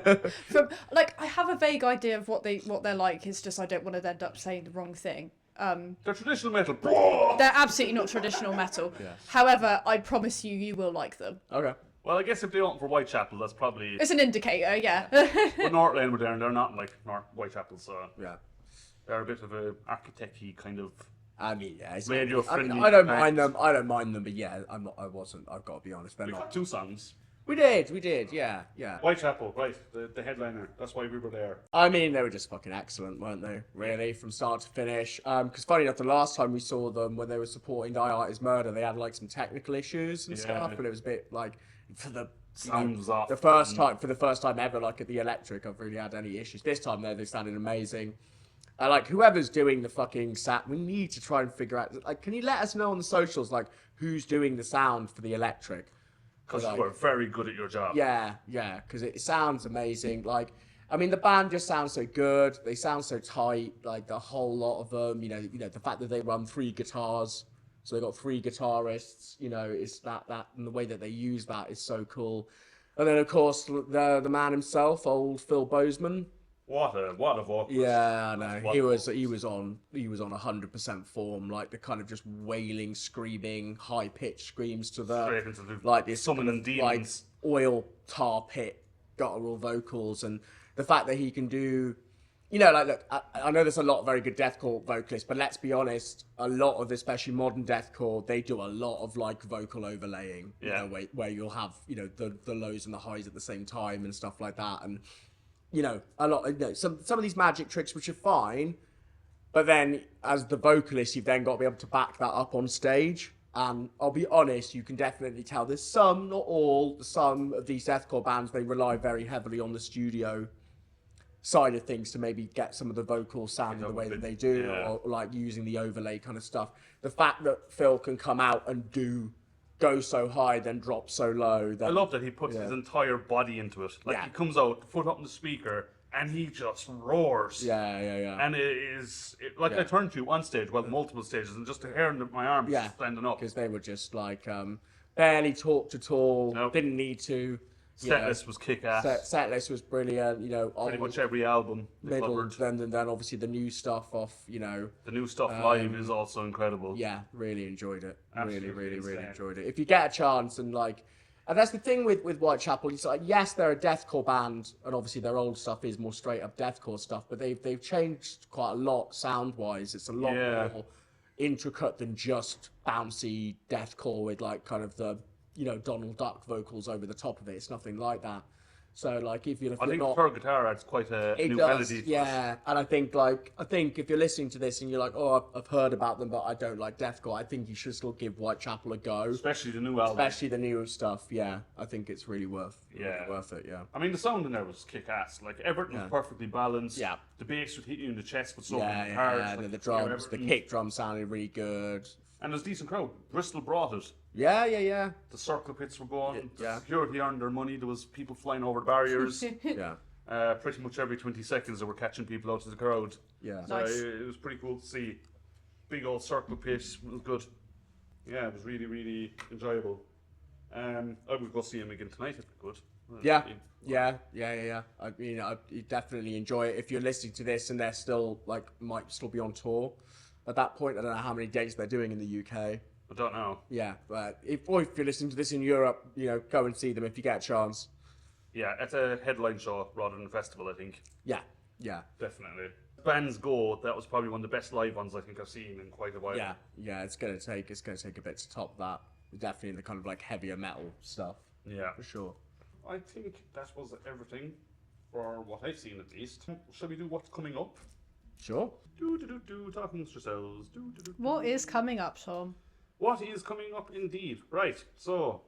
From I have a vague idea of what they're like. It's just I don't want to end up saying the wrong thing. They're traditional metal. They're absolutely not traditional metal. Yes. However, I promise you will like them. Okay. Well, I guess if they open for Whitechapel, that's probably. It's an indicator, yeah. But North Lane were there, and they're not like Whitechapel, so Yeah. they're a bit of a architect-y kind of. I mean, yeah. It's Radio friendly. I don't mind them. I don't mind them, but yeah, I'm not. I wasn't. I've got to be honest. They're We not. got 2 songs. We did. Yeah. Whitechapel, right? The headliner. That's why we were there. I mean, they were just fucking excellent, weren't they? Really, from start to finish. Because funny enough, the last time we saw them, when they were supporting Die Artist Murder, they had like some technical issues and stuff, and it was a bit like for the. Sounds off. For the first time ever, like at the Electric, I've really had any issues. This time, though, they're sounding amazing. Like whoever's doing the fucking we need to try and figure out. Like, can you let us know on the socials, like who's doing the sound for the Electric? Because you were very good at your job. Yeah, because it sounds amazing. Like, I mean, the band just sounds so good. They sound so tight. Like the whole lot of them. The fact that they run 3 guitars. So they've got 3 guitarists, it's that and the way that they use that is so cool. And then of course the man himself, old Phil Bozeman. What a vocalist. Yeah, I know. He was on 100% form, like the kind of just wailing, screaming, high pitched screams to Straight into the like this summoning demons. Like oil tar pit guttural vocals, and the fact that he can do. Look, I know there's a lot of very good deathcore vocalists, but let's be honest, a lot of, especially modern deathcore, they do a lot of like vocal overlaying, where you'll have, the lows and the highs at the same time and stuff like that. And, a lot, some of these magic tricks, which are fine, but then as the vocalist, you've then got to be able to back that up on stage. And I'll be honest, you can definitely tell there's some, not all, some of these deathcore bands, they rely very heavily on the studio side of things to maybe get some of the vocals sounding the way that they do, or like using the overlay kind of stuff. The fact that Phil can come out and go so high, then drop so low. I love that he puts his entire body into it. Like he comes out, foot up on the speaker, and he just roars. Yeah. And I turned to you on stage, multiple stages, and just the hair in my arms standing up. Because they were just like barely talked at all, didn't need to. Setlist was kick-ass. Setlist was brilliant, Pretty much every album. Middle, then obviously the new stuff off, The new stuff live is also incredible. Yeah, really enjoyed it. Absolutely Really enjoyed it. If you get a chance and that's the thing with Whitechapel. It's like, yes, they're a deathcore band, and obviously their old stuff is more straight up deathcore stuff, but they've changed quite a lot sound-wise. It's a lot more intricate than just bouncy deathcore with like kind of the Donald Duck vocals over the top of it. It's nothing like that. So like if you're I think not, per guitar adds quite a it new does, melody. To it. yeah. And I think if you're listening to this and you're like, oh, I've heard about them, but I don't like deathcore, I think you should still give Whitechapel a go. Especially the new album. Especially the newer stuff, yeah. I think it's really worth it, yeah. I mean, the sound in there was kick-ass. Like, everything was perfectly balanced. Yeah. The bass would hit you in the chest, but so Yeah, hard. yeah, Like, the drums, the kick drum sounded really good. And there's a decent crowd. Bristol brought it. Yeah. The circle pits were going. Yeah. The security earned their money. There was people flying over the barriers. Yeah. Pretty much every 20 seconds they were catching people out of the crowd. Yeah. So Nice. it was pretty cool to see. Big old circle pit. It was good. Yeah, it was really, really enjoyable. I would go see him again tonight if I could. Yeah. I mean, you definitely enjoy it. If you're listening to this and they're still might still be on tour at that point. I don't know how many dates they're doing in the UK. I don't know. Yeah, but if you're listening to this in Europe, go and see them if you get a chance. Yeah, it's a headline show rather than a festival, I think. Yeah. Definitely. Bands Go, that was probably one of the best live ones I think I've seen in quite a while. Yeah. It's gonna take a bit to top that. Definitely in the kind of heavier metal stuff. Yeah. For sure. I think that was everything for what I've seen at least. Shall we do what's coming up? Sure. Talk amongst yourselves. What is coming up, Tom? What is coming up indeed? Right, so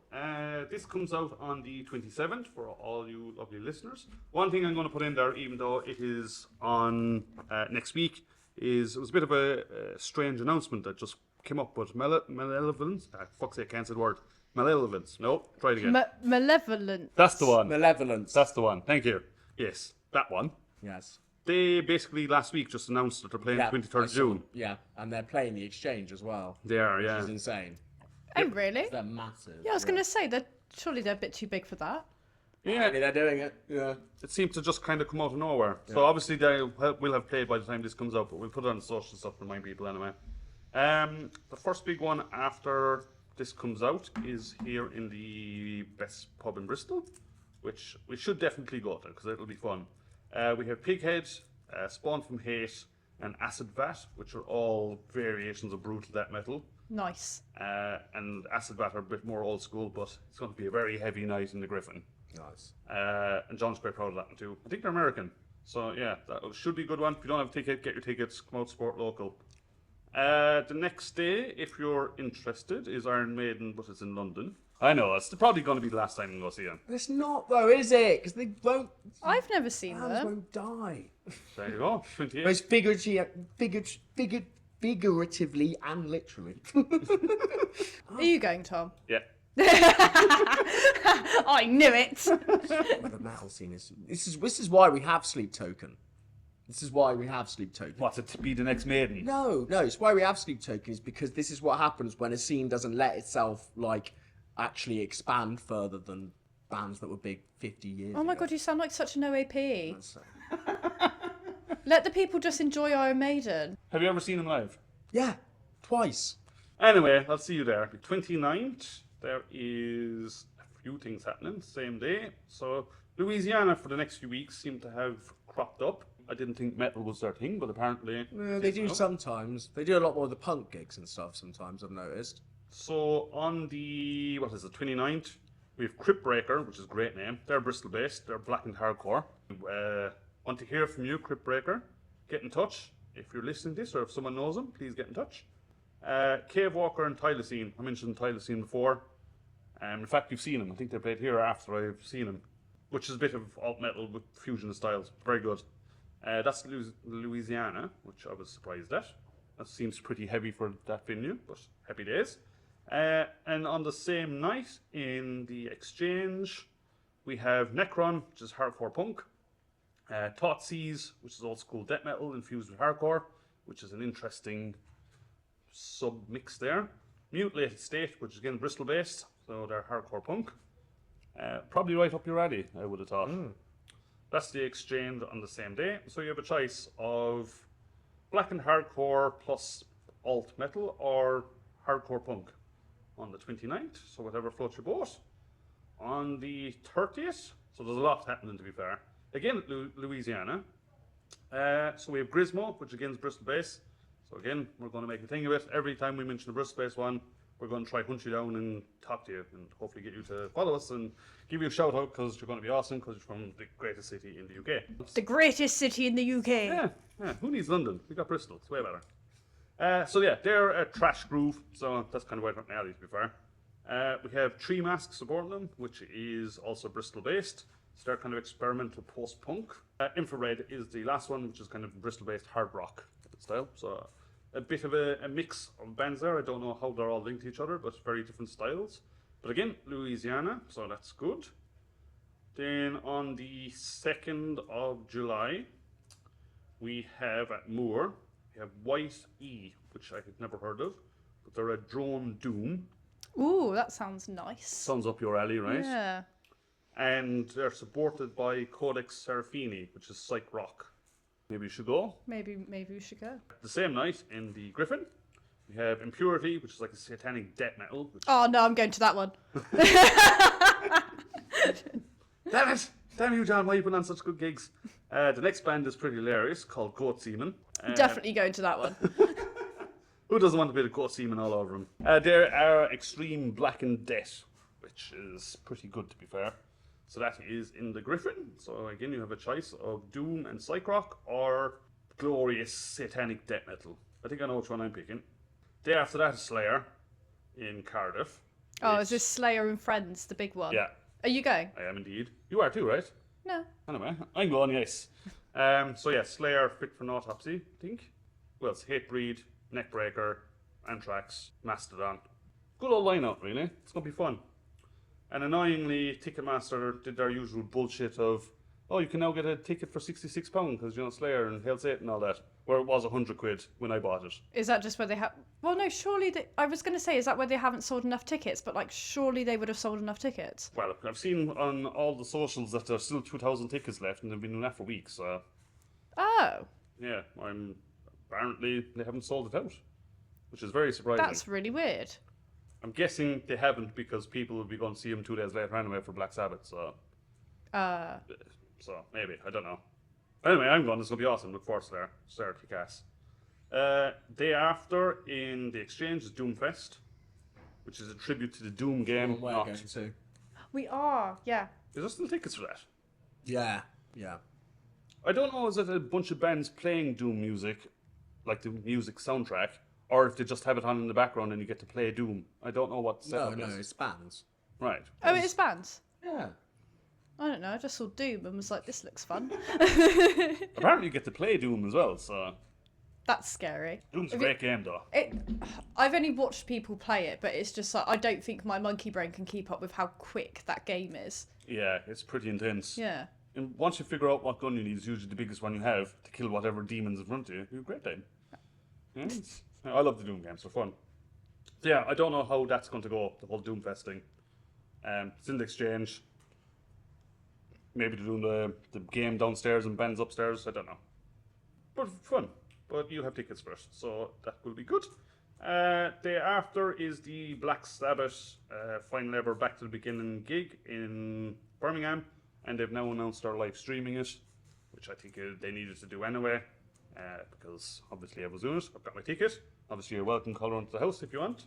this comes out on the 27th for all you lovely listeners. One thing I'm going to put in there, even though it is on next week, is it was a bit of a strange announcement that just came up, but malevolence. Fuck's sake, I can't say the word. Malevolence. No, try it again. Malevolent. That's the one. Malevolence. That's the one. Thank you. Yes, that one. Yes. They basically last week just announced that they're playing 23rd of June. Yeah, and they're playing the Exchange as well. They are, yeah. Which is insane. Oh, really? They're massive. Yeah, I was going to say, surely they're a bit too big for that. Yeah, They're doing it. Yeah. it seemed to just kind of come out of nowhere. So obviously they will have played by the time this comes out, but we'll put it on the social stuff to remind people anyway. The first big one after this comes out is here in the best pub in Bristol, which we should definitely go to because it'll be fun. We have Pighead, Spawn from Hate, and Acid Vat, which are all variations of brutal death metal. Nice. And Acid Vat are a bit more old school, but it's going to be a very heavy night in the Griffin. Nice. And John's quite proud of that one too. I think they're American. So yeah, that should be a good one. If you don't have a ticket, get your tickets, come out, support local. The next day, if you're interested, is Iron Maiden, but it's in London. I know, it's probably going to be the last time we go see them. It's not though, is it? Because they won't. I've never seen Bands them. won't die. There you go, 28. Both figuratively and literally. Are you going, Tom? Yeah. I knew it. The metal scene is. This is why we have Sleep Token. This is why we have Sleep Token. What, to be the next Maiden? No, it's why we have Sleep Token is because this is what happens when a scene doesn't let itself actually expand further than bands that were big 50 years Oh my ago. god, you sound like such an OAP. So- Let the people just enjoy Iron Maiden. Have you ever seen them live? Yeah, twice. Anyway, I'll see you there. The 29th, there is a few things happening, same day. So, Louisiana for the next few weeks seem to have cropped up. I didn't think metal was their thing, but apparently... They do sometimes. They do a lot more of the punk gigs and stuff sometimes, I've noticed. So, on the, 29th, we have Cryptbreaker, which is a great name. They're Bristol-based. They're blackened hardcore. Want to hear from you, Cryptbreaker. Get in touch. If you're listening to this, or if someone knows them, please get in touch. Cave Walker and Thylacine. I mentioned Thylacine before. In fact, you've seen them. I think they played here after I've seen them, which is a bit of alt metal with fusion styles. Very good. That's Louisiana, which I was surprised at. That seems pretty heavy for that venue, but happy days. And on the same night in the Exchange, we have Necron, which is hardcore punk. Thoughtseize, which is old school death metal infused with hardcore, which is an interesting sub-mix there. Mutilated State, which is again Bristol based, so they're hardcore punk. Probably right up your alley, I would have thought. That's the Exchange on the same day. So you have a choice of blackened hardcore plus alt metal or hardcore punk on the 29th, so whatever floats your boat. On the 30th, so there's a lot happening to be fair. Again, Louisiana. So we have Grismo, which again is Bristol based. So again, we're going to make a thing of it. Every time we mention a Bristol based one, we're going to try hunt you down and talk to you and hopefully get you to follow us and give you a shout out because you're going to be awesome because you're from the greatest city in the UK. The greatest city in the UK. Yeah, who needs London? We got Bristol, it's way better. So yeah, they're a trash groove, so that's kind of right up my alley to be fair. We have Tree Mask supporting them, which is also Bristol based. So they're kind of experimental post-punk. Infrared is the last one, which is kind of Bristol-based hard rock style. So a bit of a mix of bands there. I don't know how they're all linked to each other, but very different styles. But again, Louisiana, so that's good. Then on the 2nd of July, we have at Moore, we have White E, which I had never heard of, but they're a drone doom. Ooh, that sounds nice. Sounds up your alley, right? Yeah. And they're supported by Codex Serafini, which is psych rock. Maybe you should go. Maybe we should go. The same night in the Griffin, we have Impurity, which is like a satanic death metal. Which... Oh no, I'm going to that one. Damn it! Damn you, John, why are you putting on such good gigs? The next band is pretty hilarious, called Goat Semen. Definitely going to that one. Who doesn't want a bit of goat semen all over them? There are Extreme Blackened Death, which is pretty good to be fair. So that is in the Griffin. So again, you have a choice of Doom and Psych Rock or glorious satanic death metal. I think I know which one I'm picking. Day after that is Slayer in Cardiff. Oh, is this Slayer and Friends, the big one? Yeah. Are you going? I am indeed. You are too, right? No. Anyway, I'm going, yes. So yeah, Slayer, Fit for an Autopsy, I think. Well, it's Hatebreed, Neckbreaker, Anthrax, Mastodon. Good old lineup, really. It's going to be fun. And annoyingly, Ticketmaster did their usual bullshit of, oh, you can now get a ticket for £66 because, you know, Slayer and Hail Satan and all that. Where it was £100 when I bought it. Is that just where they have... Well, no, surely... I was going to say, is that where they haven't sold enough tickets? But, like, surely they would have sold enough tickets. Well, I've seen on all the socials that there's still 2,000 tickets left and they've been doing that for weeks, so... Oh. Yeah, apparently they haven't sold it out, which is very surprising. That's really weird. I'm guessing they haven't because people will be going to see them 2 days later anyway for Black Sabbath, so... So, maybe, I don't know. Anyway, I'm going, it's going to be awesome, look forward to that. Slayer kick ass. Day after, in the Exchange, is Doomfest, which is a tribute to the Doom game. We're going to. We are, yeah. Is there still tickets for that? Yeah. I don't know, is it a bunch of bands playing Doom music, like the music soundtrack, or if they just have it on in the background and you get to play Doom. I don't know what the setup is. No, it's bands. Right. Oh, it is bands? Yeah. I don't know, I just saw Doom and was like, this looks fun. Apparently you get to play Doom as well, so... That's scary. Doom's a great game, though. I've only watched people play it, but it's just like, I don't think my monkey brain can keep up with how quick that game is. Yeah, it's pretty intense. Yeah. And once you figure out what gun you need, it's usually the biggest one you have to kill whatever demons in front of you. You have a great time. Yeah, I love the Doom games, they're fun. So yeah, I don't know how that's going to go, the whole Doomfest thing. It's in the Exchange. Maybe they're doing the game downstairs and bands upstairs, I don't know. But fun. But you have tickets for it, so that will be good. Day after is the Black Sabbath final ever Back to the Beginning gig in Birmingham, and they've now announced they're live streaming it, which I think they needed to do anyway, because obviously I was doing it. I've got my ticket. Obviously you're welcome to call around to the house if you want.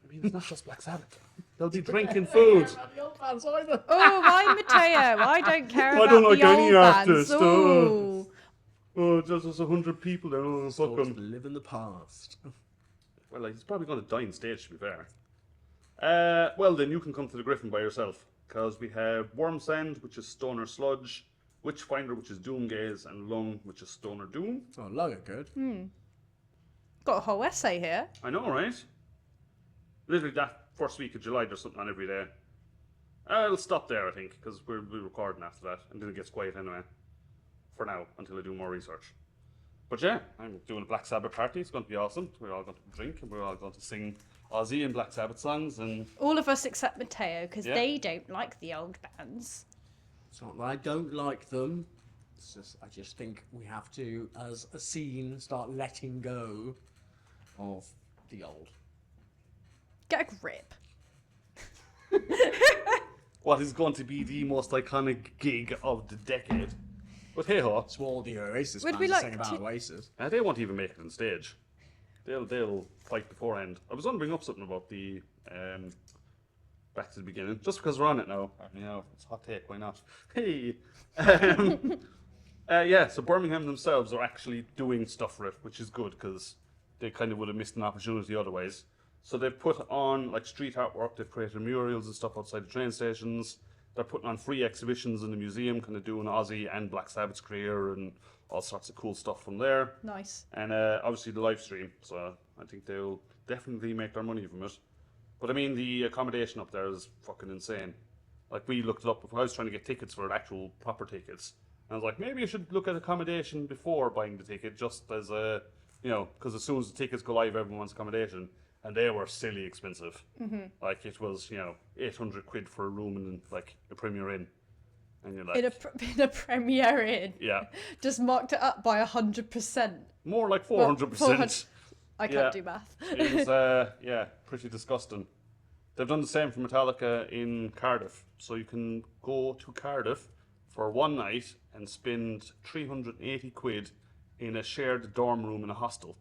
I mean, it's not just Black Sabbath. They'll be drinking food. Oh, I'm Matteo. I don't care I about don't like the any old artist. bands. Ooh. Oh, just 100 people there. Oh, fuck 'em. Live in the past. Well, like, he's probably going to die on stage, to be fair. Well, then you can come to the Griffin by yourself, because we have Wormsand, which is Stoner Sludge, Witchfinder, which is Doomgaze, and Lung, which is Stoner Doom. Oh, Lung are good. Got a whole essay here. I know, right? Literally that first week of July, there's something on every day. I'll stop there, I think, because we're recording after that, and then it gets quiet anyway. For now, until I do more research. But yeah, I'm doing a Black Sabbath party. It's going to be awesome. We're all going to drink, and we're all going to sing Ozzy and Black Sabbath songs. And all of us except Matteo, because Yeah. they don't like the old bands. It's not that I don't like them. It's just I just think we have to, as a scene, start letting go of the old. Get a grip. what is going to be the most iconic gig of the decade. But hey ho, It's what all the Oasis Would fans we are like saying about to- Oasis. they won't even make it on stage. they'll fight beforehand. I was going to bring up something about the back to the beginning, just because we're on it now. You know, it's a hot take. Why not? Hey. Yeah, so Birmingham themselves are actually doing stuff for it, which is good because they kind of would have missed an opportunity otherwise. So they've put on like street artwork, they've created murals and stuff outside the train stations. They're putting on free exhibitions in the museum, kind of doing Ozzy and Black Sabbath's career and all sorts of cool stuff from there. Nice. And obviously the live stream, so I think they'll definitely make their money from it. But I mean, the accommodation up there is fucking insane. Like, we looked it up before I was trying to get tickets for actual proper tickets. And I was like, maybe you should look at accommodation before buying the ticket, just as a, you know, because as soon as the tickets go live, everyone wants accommodation. And they were silly expensive. Mm-hmm. Like, it was, you know, 800 quid for a room in, like, a Premier Inn. And you're like... In a Premier Inn? Yeah. Just marked it up by 100%. More like 400%. I can't do math. It was, yeah, pretty disgusting. They've done the same for Metallica in Cardiff. So you can go to Cardiff for one night and spend 380 quid in a shared dorm room in a hostel.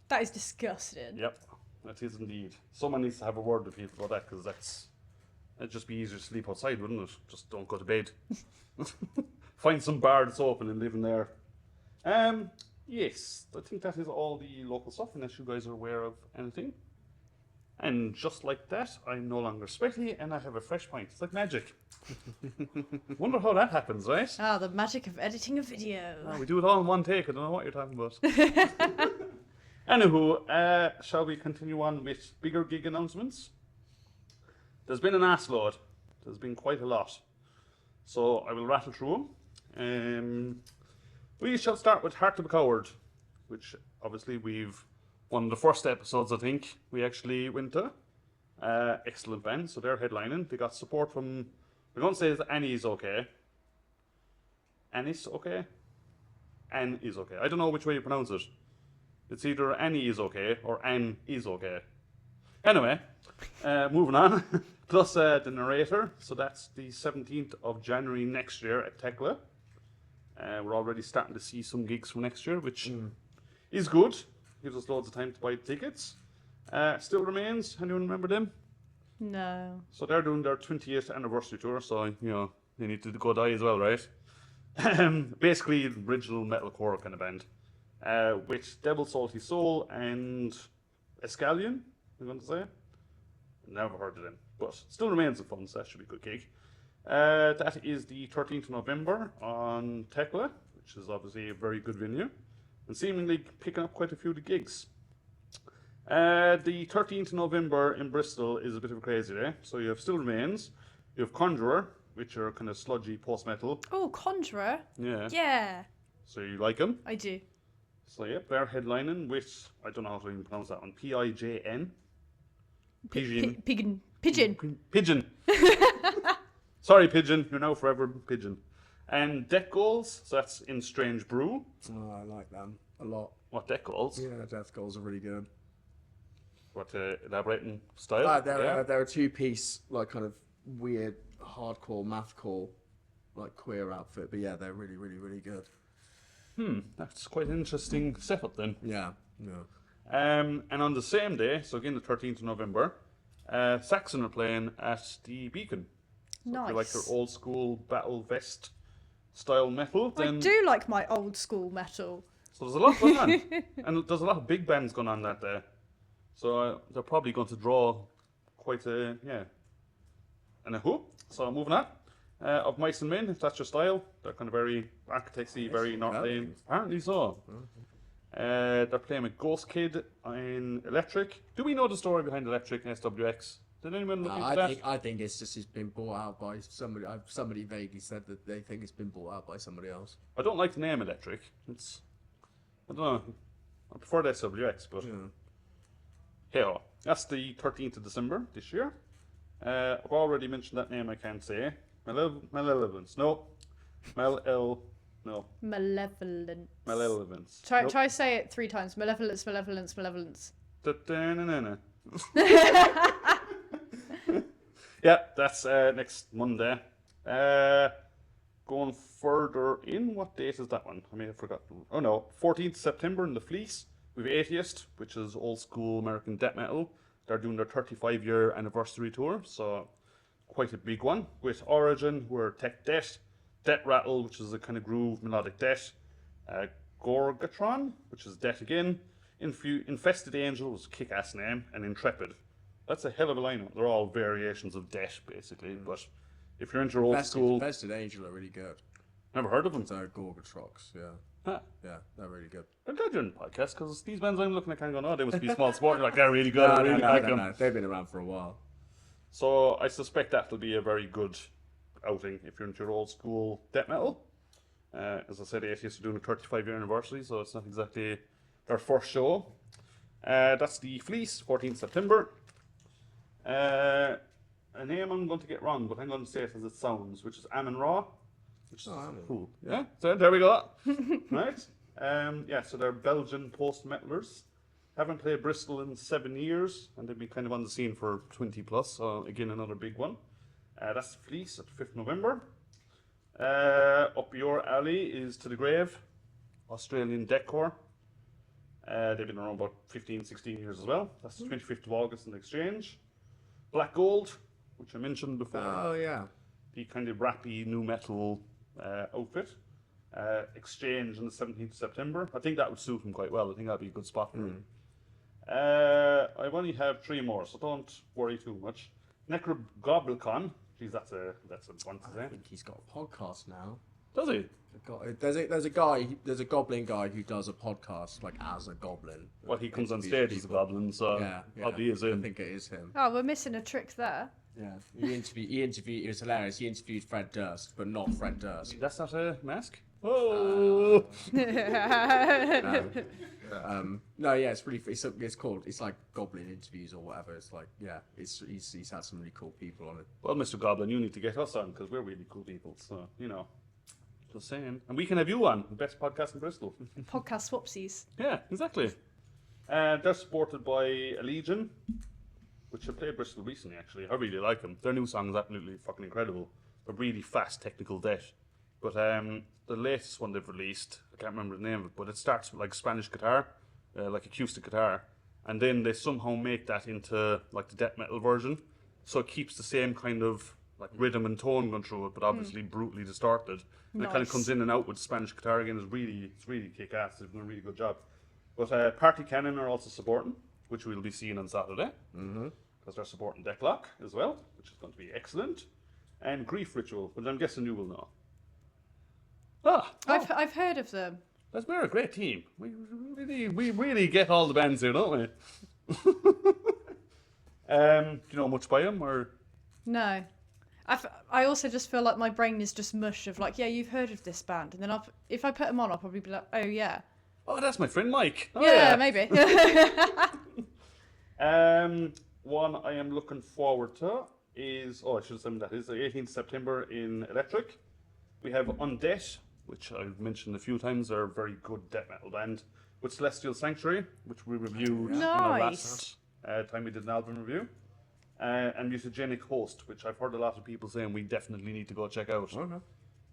That is disgusting. Yep, that is indeed. Someone needs to have a word with people about that, because that'd just be easier to sleep outside, wouldn't it? Just don't go to bed. Find some bar that's open and live in there. Yes, I think that is all the local stuff, unless you guys are aware of anything. And just like that, I'm no longer sweaty and I have a fresh pint. It's like magic. Wonder how that happens, right? Ah, the magic of editing a video. Oh, we do it all in one take. I don't know what you're talking about. Anywho, shall we continue on with bigger gig announcements? There's been an assload. There's been quite a lot. So I will rattle through them. We shall start with Heart of a Coward, which obviously one of the first episodes, I think, we actually went to. Excellent band, so they're headlining. They got support from, we're going to say it's Annie's okay. Annie's okay? Anne is okay. I don't know which way you pronounce it. It's either Annie is okay or Anne is okay. Anyway, moving on. Plus the narrator, so that's the 17th of January next year at Tekla. We're already starting to see some gigs for next year, which is good. Gives us loads of time to buy tickets. Still Remains, anyone remember them? No. So they're doing their 20th anniversary tour, so, you know, they need to go die as well, right? Basically, original metalcore kind of band. With Devil Salty Soul and Escallion, I'm going to say. Never heard of them, but Still Remains a fun, so that should be a good gig. That is the 13th of November on Tekla, which is obviously a very good venue, and seemingly picking up quite a few of the gigs. The 13th of November in Bristol is a bit of a crazy day. So you have Still Remains, you have Conjurer, which are kind of sludgy post-metal. Oh, Conjurer? Yeah. Yeah. So you like them? I do. So yeah, they're headlining with, I don't know how to even pronounce that one, P-I-J-N? Pigeon. Pigeon. Pigeon. Sorry, Pigeon. You're now forever Pigeon. And Death Goals, so that's in Strange Brew. Oh, I like them a lot. What, Death Goals? Yeah, Death Goals are really good. What, elaborating style? They're a two-piece, like, kind of weird, hardcore, mathcore, like, queer outfit. But yeah, they're really, really, really good. That's quite an interesting setup then. Yeah. And on the same day, so again the 13th of November, Saxon are playing at the Beacon. So Nice. if you like your old school battle vest style metal, then I do like my old school metal. so there's a lot going on, and there's a lot of big bands going on that day. So they're probably going to draw quite a and a hoop. So moving on. Of Mice and Men, if that's your style, they're kind of very architecty, very North Lane. Apparently so. They're playing with Ghost Kid in Electric. Do we know the story behind Electric and SWX? Did anyone look into that? I think it's been bought out by somebody. Somebody vaguely said that they think it's been bought out by somebody else. I don't like the name Electric. I don't know. I prefer the SWX, but hey, that's the 13th of December this year. I've already mentioned that name. I can't say. Malevolence. No. No. Malevolence. Malevolence. Try say it 3 times. Malevolence, malevolence, malevolence. Yeah, that's next Monday. Going further in, what date is that one? I may have forgotten. Oh no, 14th September in the Fleece. We have Atheist, which is old school American death metal. They're doing their 35-year anniversary tour, so quite a big one. With Origin, who are tech death. Death Rattle, which is a kind of groove melodic death. Gorgatron, which is death again. Infested Angel was a kick-ass name, and Intrepid. That's a hell of a lineup. They're all variations of death, basically. But if you're into old school, Infested Angel are really good. never heard of them. So Gorgatrox, yeah. Huh. Yeah, they're really good. I'm glad you're in the podcast because these bands I'm looking at kind of going, oh, they must be small sport. You're like, they're really good. I really like them. They've been around for a while. So I suspect that'll be a very good outing if you're into your old school death metal. As I said, Atheists are doing a 35-year anniversary, so it's not exactly their first show. That's the Fleece, 14th September. A name I'm going to get wrong, but I'm going to say it as it sounds, which is Ammon Ra. Which is cool. Yeah, so there we go. Right. So they're Belgian post-metalers. Haven't played Bristol in 7 years, and they've been kind of on the scene for 20 plus, so again, another big one. That's the Fleece at 5th November. Up your alley is To The Grave, Australian Decor. They've been around about 15, 16 years as well. That's the 25th of August in the Exchange. Black Gold, which I mentioned before. Oh, yeah. The kind of rappy new metal outfit. Exchange on the 17th of September. I think that would suit him quite well. I think that'd be a good spot for him. I only have 3 more, so don't worry too much. Necrogoblicon. Geez, that's a one to say. I think he's got a podcast now. Does he? There's a goblin guy who does a podcast like as a goblin. Well, he comes on stage as a goblin, so probably is I him. think it is him. Oh, we're missing a trick there. Yeah, he interviewed. It was hilarious. He interviewed Fred Durst, but not Fred Durst. That's not a mask? Oh! No, yeah, it's really. It's called. It's like Goblin interviews or whatever. It's like, yeah, he's had some really cool people on it. Well, Mr. Goblin, you need to get us on because we're really cool people. So, just saying. And we can have you on, the best podcast in Bristol. Podcast swapsies. Yeah, exactly. They're supported by Legion, which I played Bristol recently, actually. I really like them. Their new song is absolutely fucking incredible. They're really fast, technical death. But the latest one they've released, I can't remember the name of it, but it starts with like Spanish guitar, like acoustic guitar, and then they somehow make that into like the death metal version, so it keeps the same kind of like rhythm and tone going through it, but obviously brutally distorted. And it kind of comes in and out with Spanish guitar again. It's really kick-ass. They've done a really good job. But Party Cannon are also supporting, which we'll be seeing on Saturday, because they're supporting Decklock as well, which is going to be excellent. And Grief Ritual, which I'm guessing you will know. I've heard of them. We're a great team. We really get all the bands here, don't we? Do you know much by them, or? No. I also just feel like my brain is just mush of like, yeah, you've heard of this band, and then if I put them on, I'll probably be like, oh yeah. Oh, that's my friend Mike. Oh, yeah, maybe. One I am looking forward to is, I should have said that, is the 18th September in Electric. We have Undead, which I've mentioned a few times, are a very good death metal band, with Celestial Sanctuary, which we reviewed in our last time we did an album review. And Mutagenic Host, which I've heard a lot of people saying we definitely need to go check out. Okay.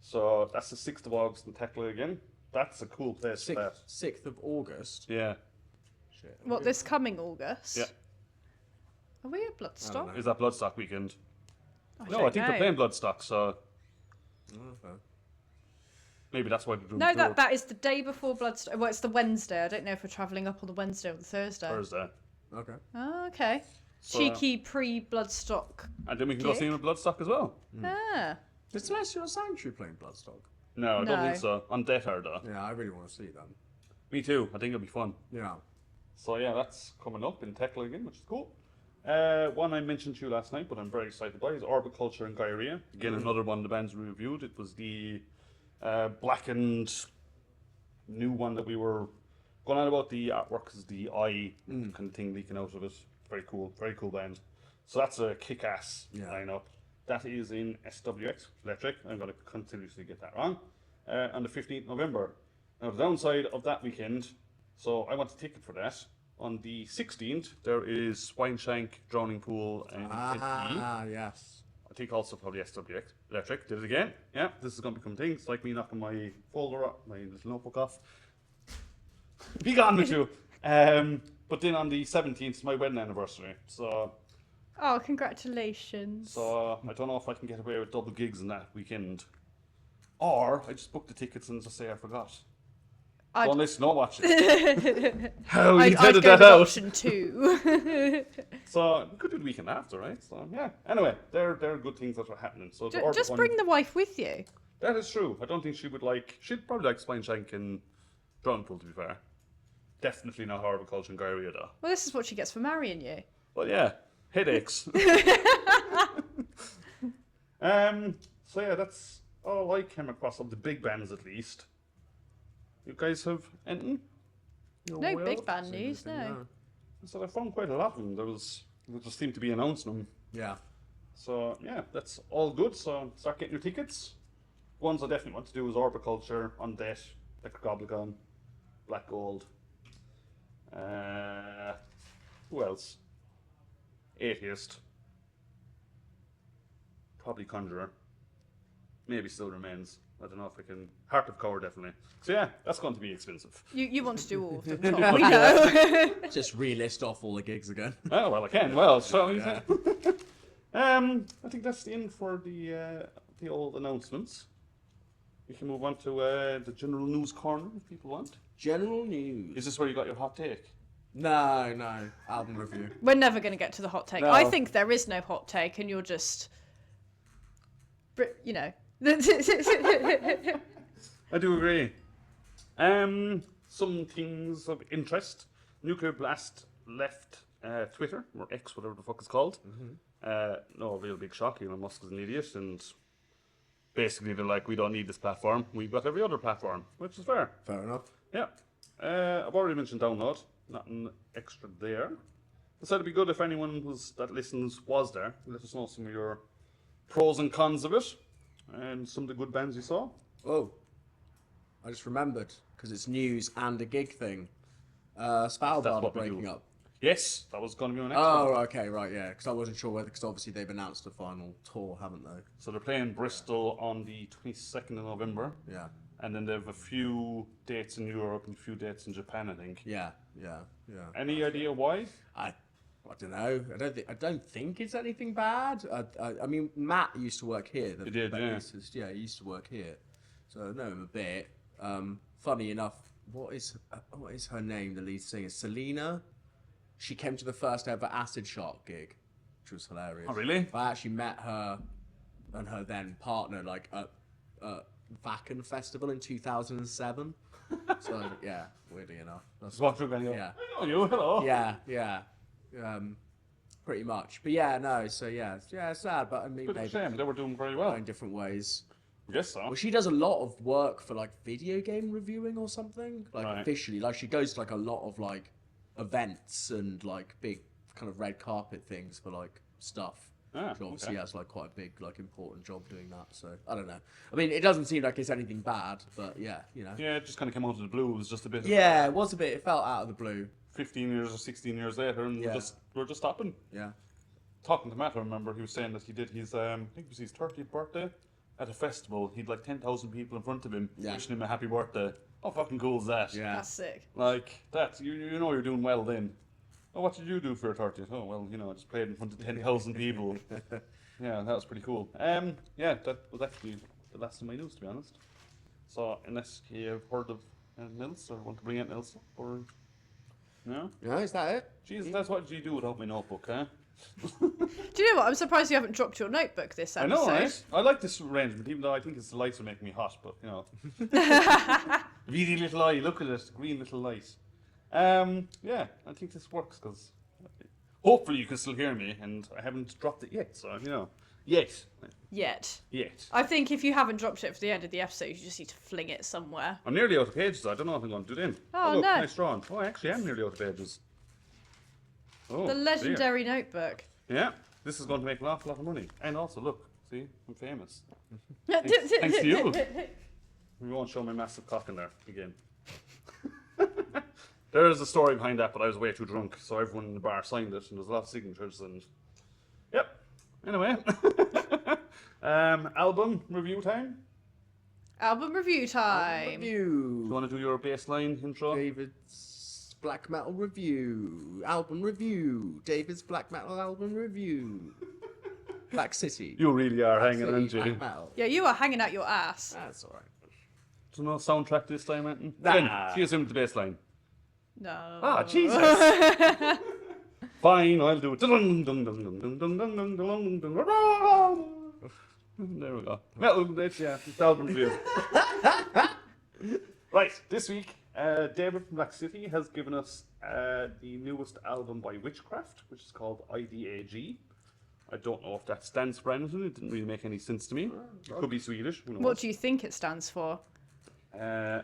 So that's the 6th of August in Tekla again. That's a cool place. 6th of August? Yeah. Shit. What, this coming August? Yeah. Are we at Bloodstock? Is that Bloodstock weekend? I think they're playing Bloodstock, so... Okay. Maybe that's why they're doing No, that is the day before Bloodstock. Well, it's the Wednesday. I don't know if we're travelling up on the Wednesday or the Thursday. Thursday. Okay. Oh, okay. So, cheeky pre-Bloodstock. And then we can go see him at Bloodstock as well. Ah. Is Celestial Sanctuary playing Bloodstock? No, I don't think so. On Death are though. Yeah, I really want to see them. Me too. I think it'll be fun. Yeah. So yeah, that's coming up in Tekla again, which is cool. One I mentioned to you last night, but I'm very excited by, is Orbiculture and Gyria. Again, another one of the bands we reviewed. It was the blackened new one that we were going on about. The artwork is the eye kind of thing leaking out of it. Very cool band. So that's a kick-ass lineup. That is in SWX Electric. I'm going to continuously get that wrong. On the 15th November. Now the downside of that weekend, so I want a ticket for that. On the 16th, there is Swineshank, Drowning Pool, and yes. I think also probably SWX Electric. Did it again. Yeah, this is going to become things. It's like me knocking my folder up, my little notebook off. Be gone with you. But then on the 17th is my wedding anniversary, so Oh, congratulations. I don't know if I can get away with double gigs in that weekend, or I just booked the tickets and just say I forgot. Don't listen, don't watch it. How you I'd headed go that with out? option 2. So we could do the weekend after, right? So yeah. Anyway, there are good things that are happening. So the Orbit Just one- bring the wife with you. That is true. I don't think she would like. She'd probably like Spine Shank and Drownpool, to be fair. Definitely not Horticulture and Diarrhea, though. Well, this is what she gets for marrying you. But yeah, headaches. So yeah, that's all I came across of the big bands, at least. You guys have anything? No big band news, no. So I found quite a lot of them. There just seemed to be announcing them. Yeah. So yeah, that's all good. So start getting your tickets. Ones I definitely want to do is Orbiculture, Undead, Necrogoblicon, Black Gold. Who else? Atheist. Probably Conjurer. Maybe Still Remains. I don't know if I can. Heart of Cower, definitely. So yeah, that's going to be expensive. You want to do all of them, Tom, we know. Just relist off all the gigs again. Oh well, I can. Well, so I think that's the end for the old announcements. We can move on to the general news corner if people want. General news. Is this where you got your hot take? No. Album review. We're never going to get to the hot take. No. I think there is no hot take, and you're just, you know. I do agree. Some things of interest. Nuclear Blast left Twitter, or X, whatever the fuck it's called. No real big shock. Elon Musk is an idiot, and basically they're like, we don't need this platform. We've got every other platform, which is fair. Fair enough. Yeah. I've already mentioned download. Nothing extra there. I said it'd be good if anyone that listens was there. Let us know some of your pros and cons of it, and some of the good bands you saw. Oh, I just remembered, because it's news and a gig thing. Svalbard are what we breaking do. up. Yes, that was going to be my next Oh, one. okay, right, yeah. Because I wasn't sure whether, because obviously they've announced the final tour, haven't they? So they're playing Bristol on the 22nd of November, Yeah, and then they have a few dates in Europe and a few dates in Japan, I think. yeah. Any idea why? I don't know. I don't think it's anything bad. I mean, Matt used to work here. He did, yeah. Yeah, he used to work here, so I know him a bit. Funny enough, what is her name? The lead singer, Selena. She came to the first ever Acid Shark gig, which was hilarious. Oh, really? I actually met her and her then partner like at Wacken Festival in 2007. So yeah, weirdly enough. That's Just walk through and go, Yeah. I know you, hello. yeah. Pretty much. But yeah, no, so yeah, it's sad, but I mean, Bit of a maybe shame, they were doing very well. in different ways. I guess so. Well, she does a lot of work for like video game reviewing or something, like Right. officially. Like she goes to like a lot of like events and like big kind of red carpet things for like stuff. Ah, She obviously okay. has like quite a big like important job doing that. So I don't know. I mean, it doesn't seem like it's anything bad, but yeah, you know. Yeah, it just kind of came out of the blue. It was just a bit Yeah, it was a bit. It felt out of the blue. 15 years or 16 years later, and Yeah. we're just stopping. Yeah. Talking to Matt, I remember he was saying that he did his, I think it was his 30th birthday at a festival. He'd like 10,000 people in front of him Yeah. wishing him a happy birthday. How fucking cool is that? Yeah. That's sick. Like, that, you know you're doing well then. Oh, what did you do for your 30th? Oh, well, you know, I just played in front of 10,000 people. Yeah, that was pretty cool. Yeah, that was actually the last of my news, to be honest. So, unless you've heard of anything else or want to bring anything else up, or... No? Yeah, is that it? Jesus, that's what you do without my notebook, huh? Do you know what? I'm surprised you haven't dropped your notebook this I episode. know, right? I like this arrangement, even though I think it's the lights are making me hot, but, you know. Really little eye, look at it, green little light. Yeah, I think this works, because hopefully you can still hear me, and I haven't dropped it yet, so, you know. Yet. Yet. I think if you haven't dropped it for the end of the episode, you just need to fling it somewhere. I'm nearly out of pages, I don't know what I'm going to do then. Oh, look, no. nice drawing. Oh, I actually am nearly out of pages. Oh, The dear. legendary notebook. Yeah, this is going to make an awful lot of money. And also, look, see, I'm famous. Thanks to you. We won't show my massive cock in there again. There is a story behind that, but I was way too drunk, so everyone in the bar signed it, and there's a lot of signatures, and... Yep. Anyway. Album review time? Album review time. Do you Review. want to do your baseline intro? David's Black Metal Review, album review, David's Black Metal album review. Black City. You really are hanging, City, aren't you? Black Metal. Yeah, you are hanging out your ass. That's alright. So no soundtrack this time, Anton? Nah. Then, she assumed the bass line. No. Ah, Jesus! Fine, I'll do it. There we go. Metal, it's album review. Right, this week, David from Black City has given us the newest album by Witchcraft, which is called idag. I don't know if that stands for anything. It didn't really make any sense to me. It could be Swedish. Who knows? What do you think it stands for? I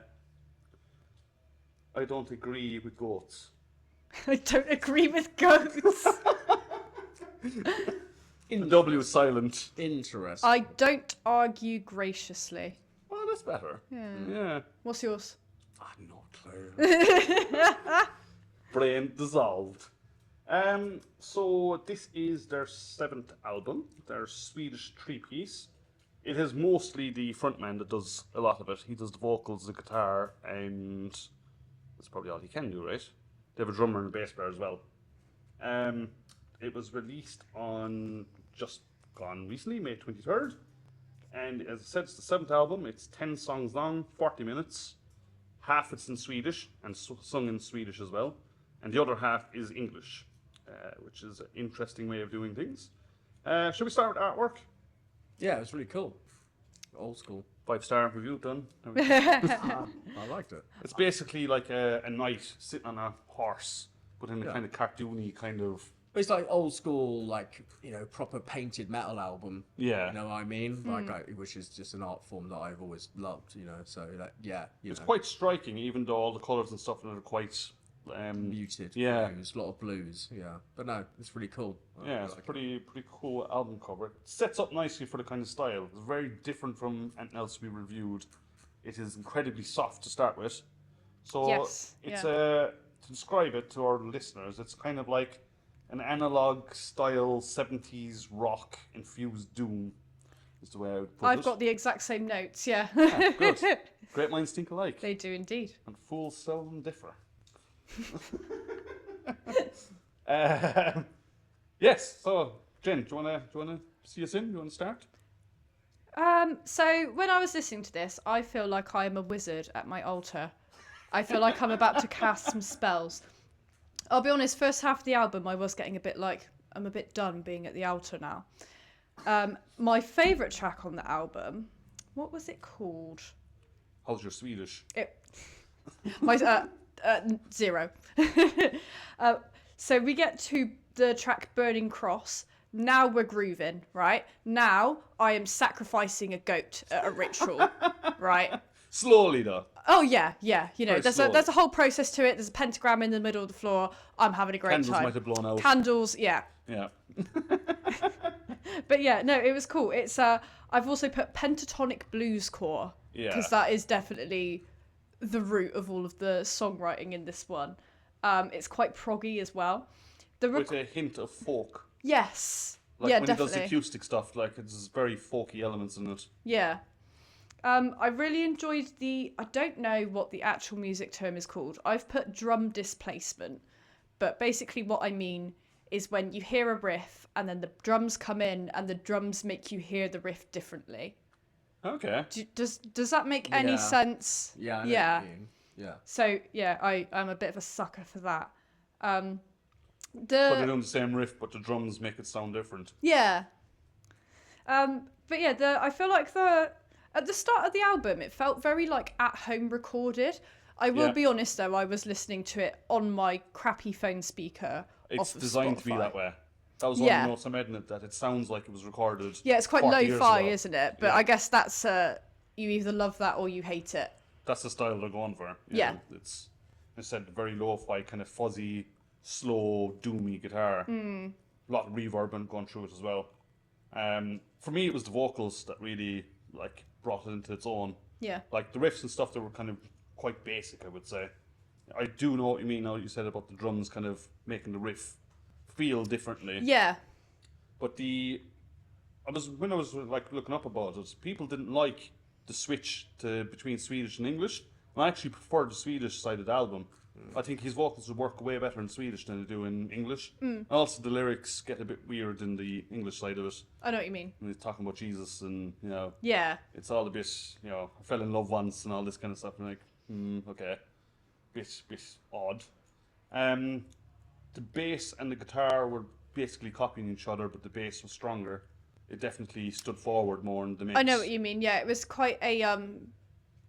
don't agree with goats. I don't agree with goats. The W is silent. Interesting. I don't argue graciously. Oh, that's better. Yeah. What's yours? I've no clue. Brain dissolved. So this is their 7th album, their Swedish 3-piece. It is mostly the frontman that does a lot of it. He does the vocals, the guitar, and that's probably all he can do, right? They have a drummer and a bass player as well. It was released on just gone recently, May 23rd. And as I said, it's the 7th album. It's 10 songs long, 40 minutes. Half it's in Swedish and sung in Swedish as well. And the other half is English, which is an interesting way of doing things. Should we start with artwork? Yeah, it was really cool. Old school. 5-star review done. I liked it. It's basically like a knight sitting on a horse, but in a kind of cartoony kind of... It's like old school, like, you know, proper painted metal album. Yeah. You know what I mean? Which is just an art form that I've always loved, you know, so that, It's quite striking, even though all the colours and stuff in it are quite... muted. Yeah. Blues, a lot of blues, yeah. But no, it's really cool. Yeah, it's a pretty cool album cover. It sets up nicely for the kind of style. It's very different from anything else we reviewed. It is incredibly soft to start with. So Yes, it's yeah. to describe it to our listeners, it's kind of like an analog style 70s rock infused doom is the way I would put it. I've got the exact same notes, yeah. Yeah, good. Great minds think alike. They do indeed. And fools seldom differ. Yes, so Jen, do you wanna see us in? Do you wanna start? So when I was listening to this, I feel like I am a wizard at my altar. I feel like I'm about to cast some spells. I'll be honest, first half of the album I was getting a bit like, I'm a bit done being at the altar now. My favourite track on the album, what was it called? How's your Swedish? My 0. So we get to the track Burning Cross. Now we're grooving, right? Now I am sacrificing a goat at a ritual, right? Slowly though. Oh yeah. You know, Very there's a whole process to it. There's a pentagram in the middle of the floor. I'm having a great Candles time. might have blown out. Candles, yeah. Yeah. But yeah, no, it was cool. It's I've also put pentatonic bluescore because that is definitely the root of all of the songwriting in this one. It's quite proggy as well. With a hint of folk. Yes. Like yeah, when definitely. he does the acoustic stuff, like it's very folky elements in it. Yeah. I really enjoyed I don't know what the actual music term is called. I've put drum displacement, but basically what I mean is when you hear a riff and then the drums come in and the drums make you hear the riff differently. Okay. Does that make any sense? Yeah. Yeah. What you mean. Yeah. So yeah, I'm a bit of a sucker for that. But they're doing the same riff, but the drums make it sound different. Yeah. But yeah, I feel like at the start of the album, it felt very like at home recorded. I will be honest though, I was listening to it on my crappy phone speaker. It's off of designed to be Spotify. that way. That was one of the notes I made in it, that it sounds like it was recorded. Yeah, it's quite 40 years lo-fi, ago. isn't it? But Yeah. I guess that's you either love that or you hate it. That's the style they're going for. You Yeah. know, it's instead very lo-fi, kind of fuzzy, slow, doomy guitar. A lot of reverb and going through it as well. For me, it was the vocals that really like brought it into its own. Yeah. Like the riffs and stuff, they were kind of quite basic, I would say. I do know what you mean now. You said about the drums kind of making the riff feel differently. Yeah. But when I was like looking up about it, people didn't like the switch between Swedish and English. And I actually preferred the Swedish side of the album. I think his vocals would work way better in Swedish than they do in English. Also, the lyrics get a bit weird in the English side of it. I know what you mean. When he's talking about Jesus and, Yeah. it's all a bit, I fell in love once and all this kind of stuff. And okay. Bit odd. The bass and the guitar were basically copying each other, but the bass was stronger. It definitely stood forward more in the mix. I know what you mean. Yeah, it was quite a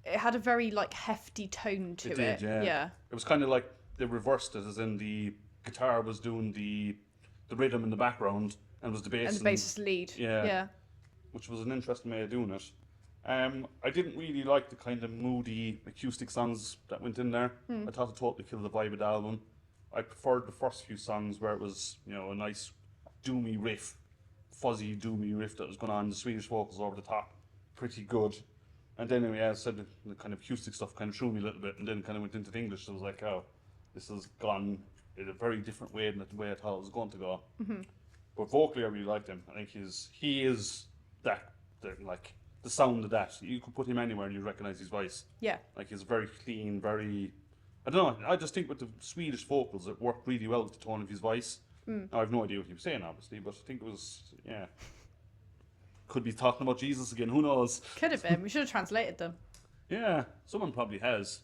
it had a very like hefty tone to it. It did, yeah. It was kind of like they reversed it, as in the guitar was doing the rhythm in the background, and was the bass. And the bass was lead. Yeah. Which was an interesting way of doing it. I didn't really like the kind of moody acoustic songs that went in there. I thought it totally killed the vibe of the album. I preferred the first few songs where it was, a nice doomy riff, fuzzy doomy riff that was going on. The Swedish vocals over the top, pretty good. And then, as I said, the kind of acoustic stuff kind of threw me a little bit, and then kind of went into the English. So I was like, oh, this has gone in a very different way than the way I thought it was going to go. But vocally, I really liked him. I think he is the sound of that. You could put him anywhere and you'd recognise his voice. Yeah. Like, he's very clean, very... I don't know, I just think with the Swedish vocals, it worked really well with the tone of his voice. Now, I have no idea what he was saying, obviously, but I think it was, Could be talking about Jesus again, who knows? Could have been. We should have translated them. Yeah, someone probably has.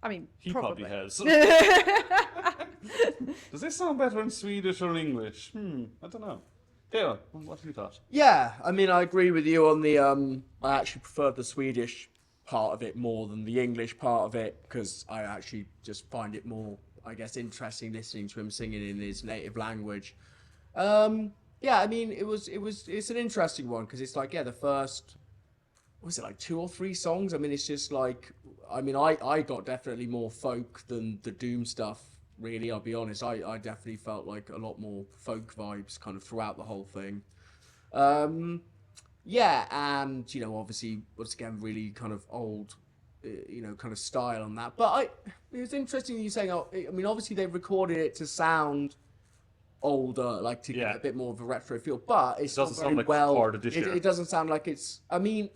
I mean, He probably has. Does this sound better in Swedish or English? I don't know. Dale, what have you thought? Yeah, I mean, I agree with you on the. I actually preferred the Swedish part of it more than the English part of it, because I actually just find it more, I guess, interesting listening to him singing in his native language. Yeah, I mean, it's an interesting one, because it's like, the first, was it like 2 or 3 songs? I mean, it's just like, I mean, I got definitely more folk than the doom stuff. Really, I'll be honest. I definitely felt like a lot more folk vibes kind of throughout the whole thing. Yeah, and, obviously, once again, really kind of old, kind of style on that. But it was interesting you saying, I mean, obviously they recorded it to sound older, like to get a bit more of a retro feel, but it doesn't sound like recorded this year. It doesn't sound like it's, I mean,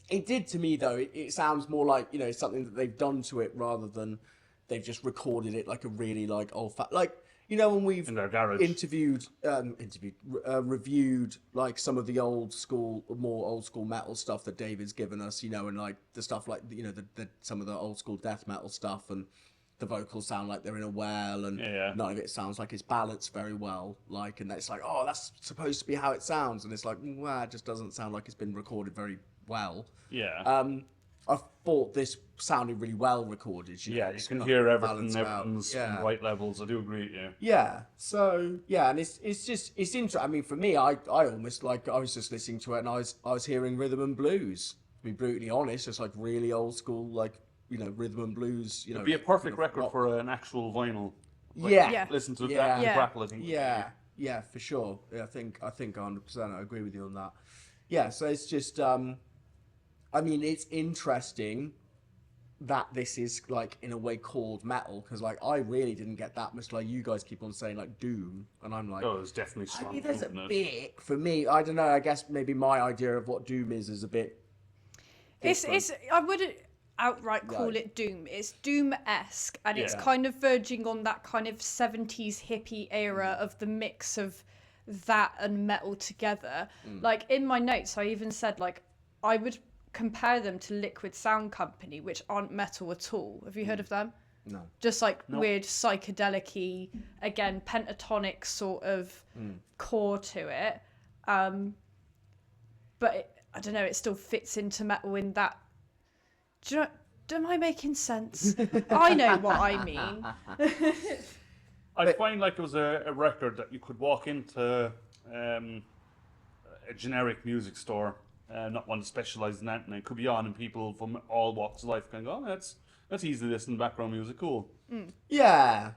it did to me though. It sounds more like, something that they've done to it rather than they've just recorded it like a really like like, when we've in their garage reviewed like some of the more old school metal stuff that David's given us, and like the stuff like, some of the old school death metal stuff, and the vocals sound like they're in a well, and none of it sounds like it's balanced very well. Like, and it's like, oh, that's supposed to be how it sounds, and it's like, well, it just doesn't sound like it's been recorded very well. Yeah. I thought this sounded really well recorded. You can hear everything's in the right levels. I do agree with you. Yeah. So and it's interesting. I mean, for me, I almost like, I was just listening to it and I was hearing rhythm and blues. To be brutally honest, just like really old school, like rhythm and blues. It'd be a perfect record for an actual vinyl. Like, listen to that and grapple. I think. Yeah, for sure. Yeah, I think 100%. I agree with you on that. Yeah. So it's just. I mean, it's interesting that this is like in a way called metal, because like I really didn't get that much. Like you guys keep on saying like doom, and I'm like, oh, it's definitely strong. I mean, there's a bit for me. I don't know. I guess maybe my idea of what doom is a bit. Different. It's I wouldn't outright call it doom. It's doom-esque, and it's kind of verging on that kind of 70s hippie era of the mix of that and metal together. Like in my notes, I even said like I would compare them to Liquid Sound Company, which aren't metal at all. Have you heard of them? No. Just like weird psychedelic-y, again, pentatonic sort of core to it. But I don't know, it still fits into metal in that. Do you know? Am I making sense? I know what I mean. I find like it was a record that you could walk into a generic music store, not one that specialised in that, and it could be on, and people from all walks of life can go, oh, that's easy to listen to background music, cool. Yeah.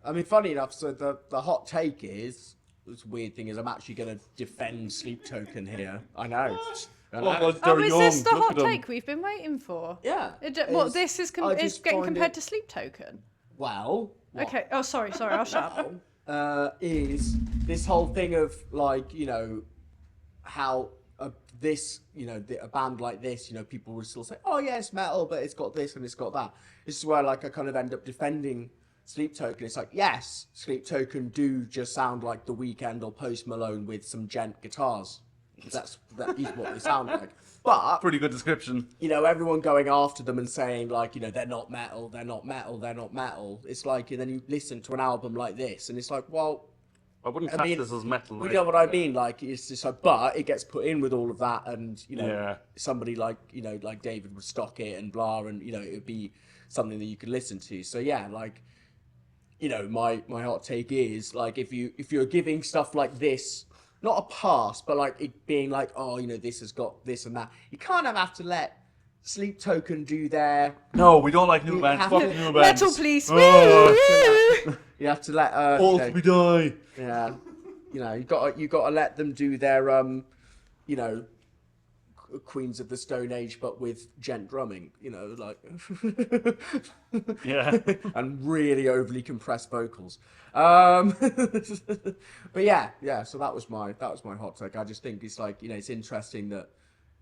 I mean, funny enough, so the hot take is, this weird thing is, I'm actually going to defend Sleep Token here. I know. Is this the hot take we've been waiting for? Yeah. This is getting compared to Sleep Token? Well. Okay. Oh, sorry. I'll shut up. Is this whole thing of like, how this, a band like this, people would still say, oh yeah, it's metal, but it's got this and it's got that. This is where like I kind of end up defending Sleep Token. It's like, yes, Sleep Token do just sound like The Weeknd or Post Malone with some gent guitars. That is what they sound like. But Pretty good description. everyone going after them and saying like, they're not metal, they're not metal, they're not metal. It's like, and then you listen to an album like this, and it's like, well, I wouldn't class this as metal. you know what I mean? Like, it's just like, but it gets put in with all of that, and somebody like like David would stock it and blah, and it would be something that you could listen to. So yeah, like, my hot take is like, if you're giving stuff like this not a pass, but like it being like, oh, this has got this and that, you kind of have to let Sleep Token do their. No, we don't like new bands. Fuck new bands. Metal Police. You have to let. All we die. Yeah, you got to let them do their Queens of the Stone Age, but with gent drumming. Like. Yeah. And really overly compressed vocals. But yeah. So that was my hot take. I just think it's like it's interesting that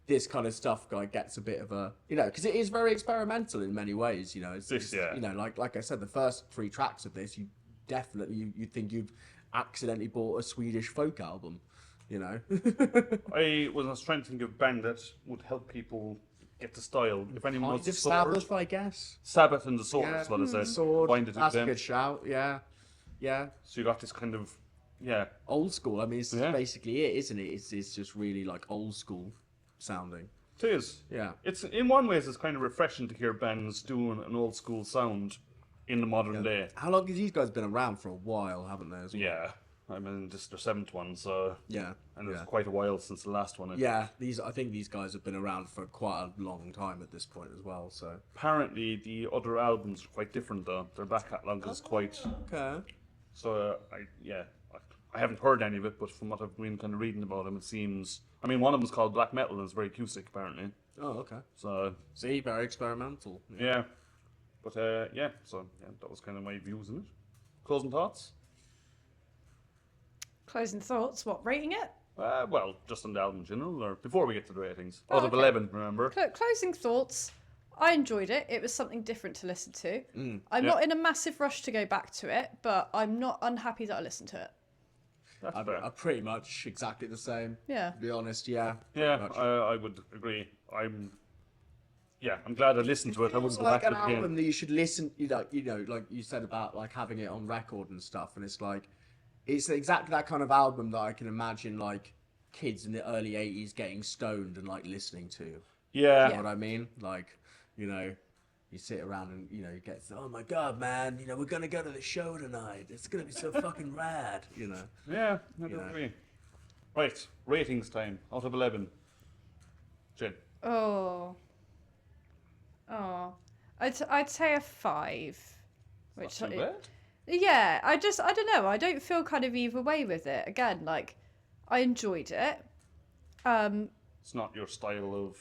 this kind of stuff gets a bit of a because it is very experimental in many ways. Like I said, the first 3 tracks of this, you'd think you've accidentally bought a Swedish folk album. I was trying to think of a band that would help people get the style. If anyone was Sabbath, I guess. Sabbath and the Sword, that's what I said. Sword. Find it That's a good shout. Yeah. So you got this kind of old school. I mean, it's basically it, isn't it? It's just really like old school sounding. It is. Yeah. It's in one way it's kind of refreshing to hear bands doing an old school sound in the modern day. How long have these guys been around? For a while, haven't they? As well? Yeah. I mean, this is their 7th one, so yeah, and it's quite a while since the last one. Yeah, I think these guys have been around for quite a long time at this point as well. So apparently, the other albums are quite different though. Their back catalogue is quite. Okay. So I haven't heard any of it, but from what I've been kind of reading about them, it seems. I mean, one of them is called Black Metal and it's very acoustic apparently. Oh, okay. So see, very experimental. Yeah. But So that was kind of my views on it. Closing thoughts. Closing thoughts. What, rating it? Well, just on the album in general, or before we get to the ratings. Out of 11, remember? Closing thoughts. I enjoyed it. It was something different to listen to. I'm not in a massive rush to go back to it, but I'm not unhappy that I listened to it. That's fair. I'm pretty much exactly the same. Yeah. To be honest, yeah. Yeah, I would agree. I'm glad I listened to it. I wouldn't go back to it again. It's like an album that you should listen. Like you said about like having it on record and stuff, and it's like. It's exactly that kind of album that I can imagine, like, kids in the early 80s getting stoned and, like, listening to. Yeah. You know what I mean? Like, you sit around and, you get, oh, my God, man, we're going to go to the show tonight. It's going to be so fucking rad, Yeah, I agree. Right, ratings time. Out of 11. Jen. Oh. I'd say a 5. Which not too bad. Yeah, I don't know. I don't feel kind of either way with it. Again, like, I enjoyed it. It's not your style of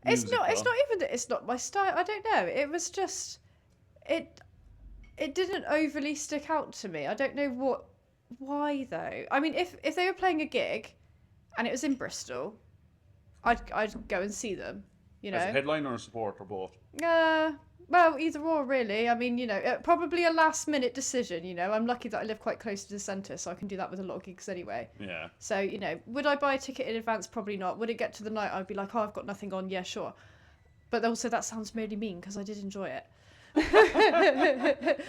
music, It's not even that it's not my style. I don't know. It was just it didn't overly stick out to me. I don't know why though. I mean, if they were playing a gig and it was in Bristol, I'd go and see them, As a headliner or support or both? Well, either or, really. I mean, probably a last-minute decision, I'm lucky that I live quite close to the centre, so I can do that with a lot of gigs anyway. Yeah. So, would I buy a ticket in advance? Probably not. Would it get to the night? I'd be like, oh, I've got nothing on. Yeah, sure. But also, that sounds really mean, because I did enjoy it. Hey,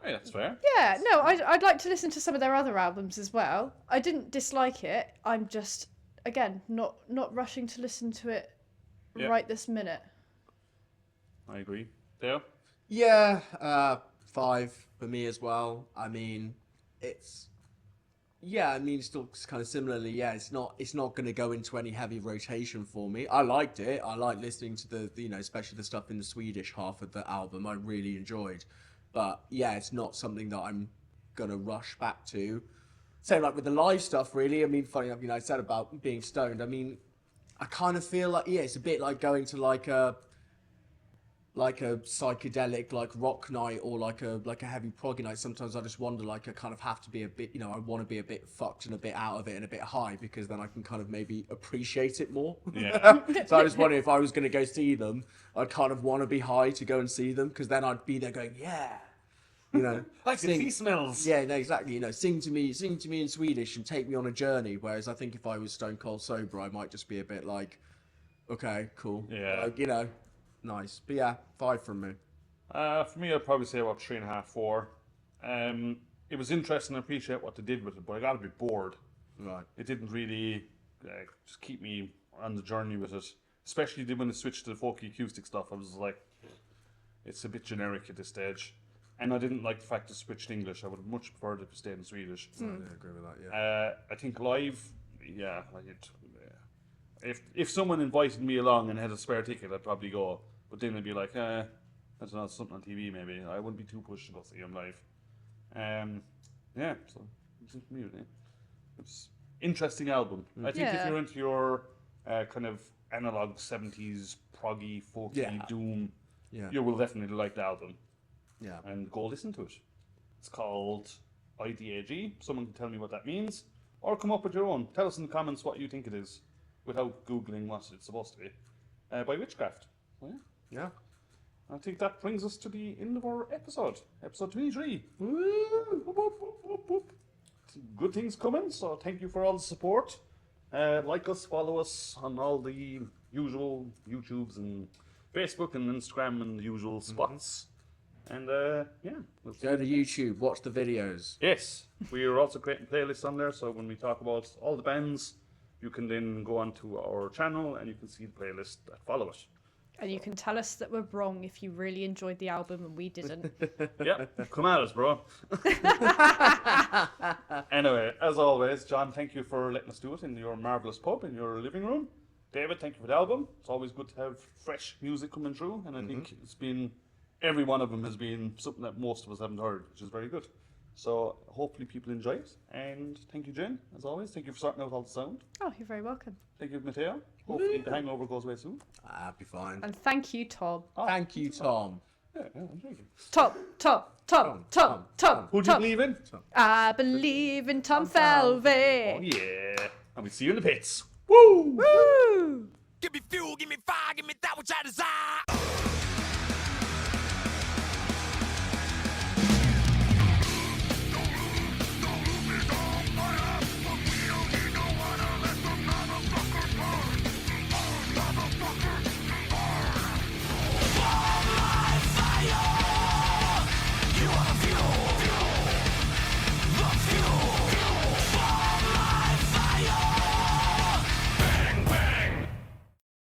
that's fair. Yeah, no, I'd like to listen to some of their other albums as well. I didn't dislike it. I'm just, again, not rushing to listen to it right this minute. I agree. Theo? Yeah, 5 for me as well. I mean, it's still kind of similarly. Yeah, it's not going to go into any heavy rotation for me. I liked it. I like listening to the especially the stuff in the Swedish half of the album. I really enjoyed, but yeah, it's not something that I'm gonna rush back to. Same like with the live stuff, really. I mean, funny, I said about being stoned. I mean, I kind of feel like it's a bit like going to like a like a psychedelic like rock night or like a heavy proggy night, sometimes I just wonder like I kind of have to be a bit, you know, I want to be a bit fucked and a bit out of it and a bit high, because then I can kind of maybe appreciate it more. Yeah. So I just wonder if I was going to go see them, I'd kind of want to be high to go and see them, because then I'd be there going, yeah, you know, Like the sea smells. yeah, no, exactly. You know, sing to me in Swedish and take me on a journey. Whereas I think if I was stone cold sober, I might just be a bit like, okay, cool. Yeah. Like, you know, nice. But yeah, 5 from me. For me, I'd probably say about 3.5, 4. It was interesting. I appreciate what they did with it, but I got a bit bored. Right. It didn't really just keep me on the journey with it. Especially when it switched to the folky acoustic stuff. I was like, it's a bit generic at this stage. And I didn't like the fact it switched to English. I would have much preferred it to stay in Swedish. Yeah, I agree with that, yeah. I think live, yeah, like it. If someone invited me along and had a spare ticket, I'd probably go. But then I'd be like, I don't know, something on TV maybe. I wouldn't be too pushed to go see him live. Yeah, so it's me, really. It's interesting album. I think if Yeah. you're into your kind of analog 70s proggy, folky, Yeah. doom, Yeah. you will definitely like the album. Yeah. And go listen to it. It's called IDAG. Someone can tell me what that means, or come up with your own. Tell us in the comments what you think it is, without googling what it's supposed to be. By Witchcraft. So, yeah. Yeah. I think that brings us to the end of our episode 23. Woo! Whoop, whoop, whoop, whoop, whoop. Good things coming, so thank you for all the support. Like us, follow us on all the usual YouTubes and Facebook and Instagram and the usual spots. And yeah, we'll see. Go to YouTube, watch the videos. Yes, we are also creating playlists on there, so when we talk about all the bands, you can then go onto our channel and you can see the playlist that follow it. And you can tell us that we're wrong if you really enjoyed the album and we didn't. Yep, come at us, bro. Anyway, as always, John, thank you for letting us do it in your marvellous pub in your living room. David, thank you for the album. It's always good to have fresh music coming through, and I think it's been, every one of them has been something that most of us haven't heard, which is very good. So hopefully people enjoy it. And thank you, Jen, as always. Thank you for sorting out all the sound. Oh, you're very welcome. Thank you, Matteo. Hopefully the hangover goes away soon. I'll be fine. And thank you, Tom. Thank you, Tom. Yeah, I'm drinking. Tom. Who do you believe in? I believe in Tom Oh, Falvey. yeah. And we see you in the pits. Woo! Woo! Give me fuel, give me fire, give me that which I desire.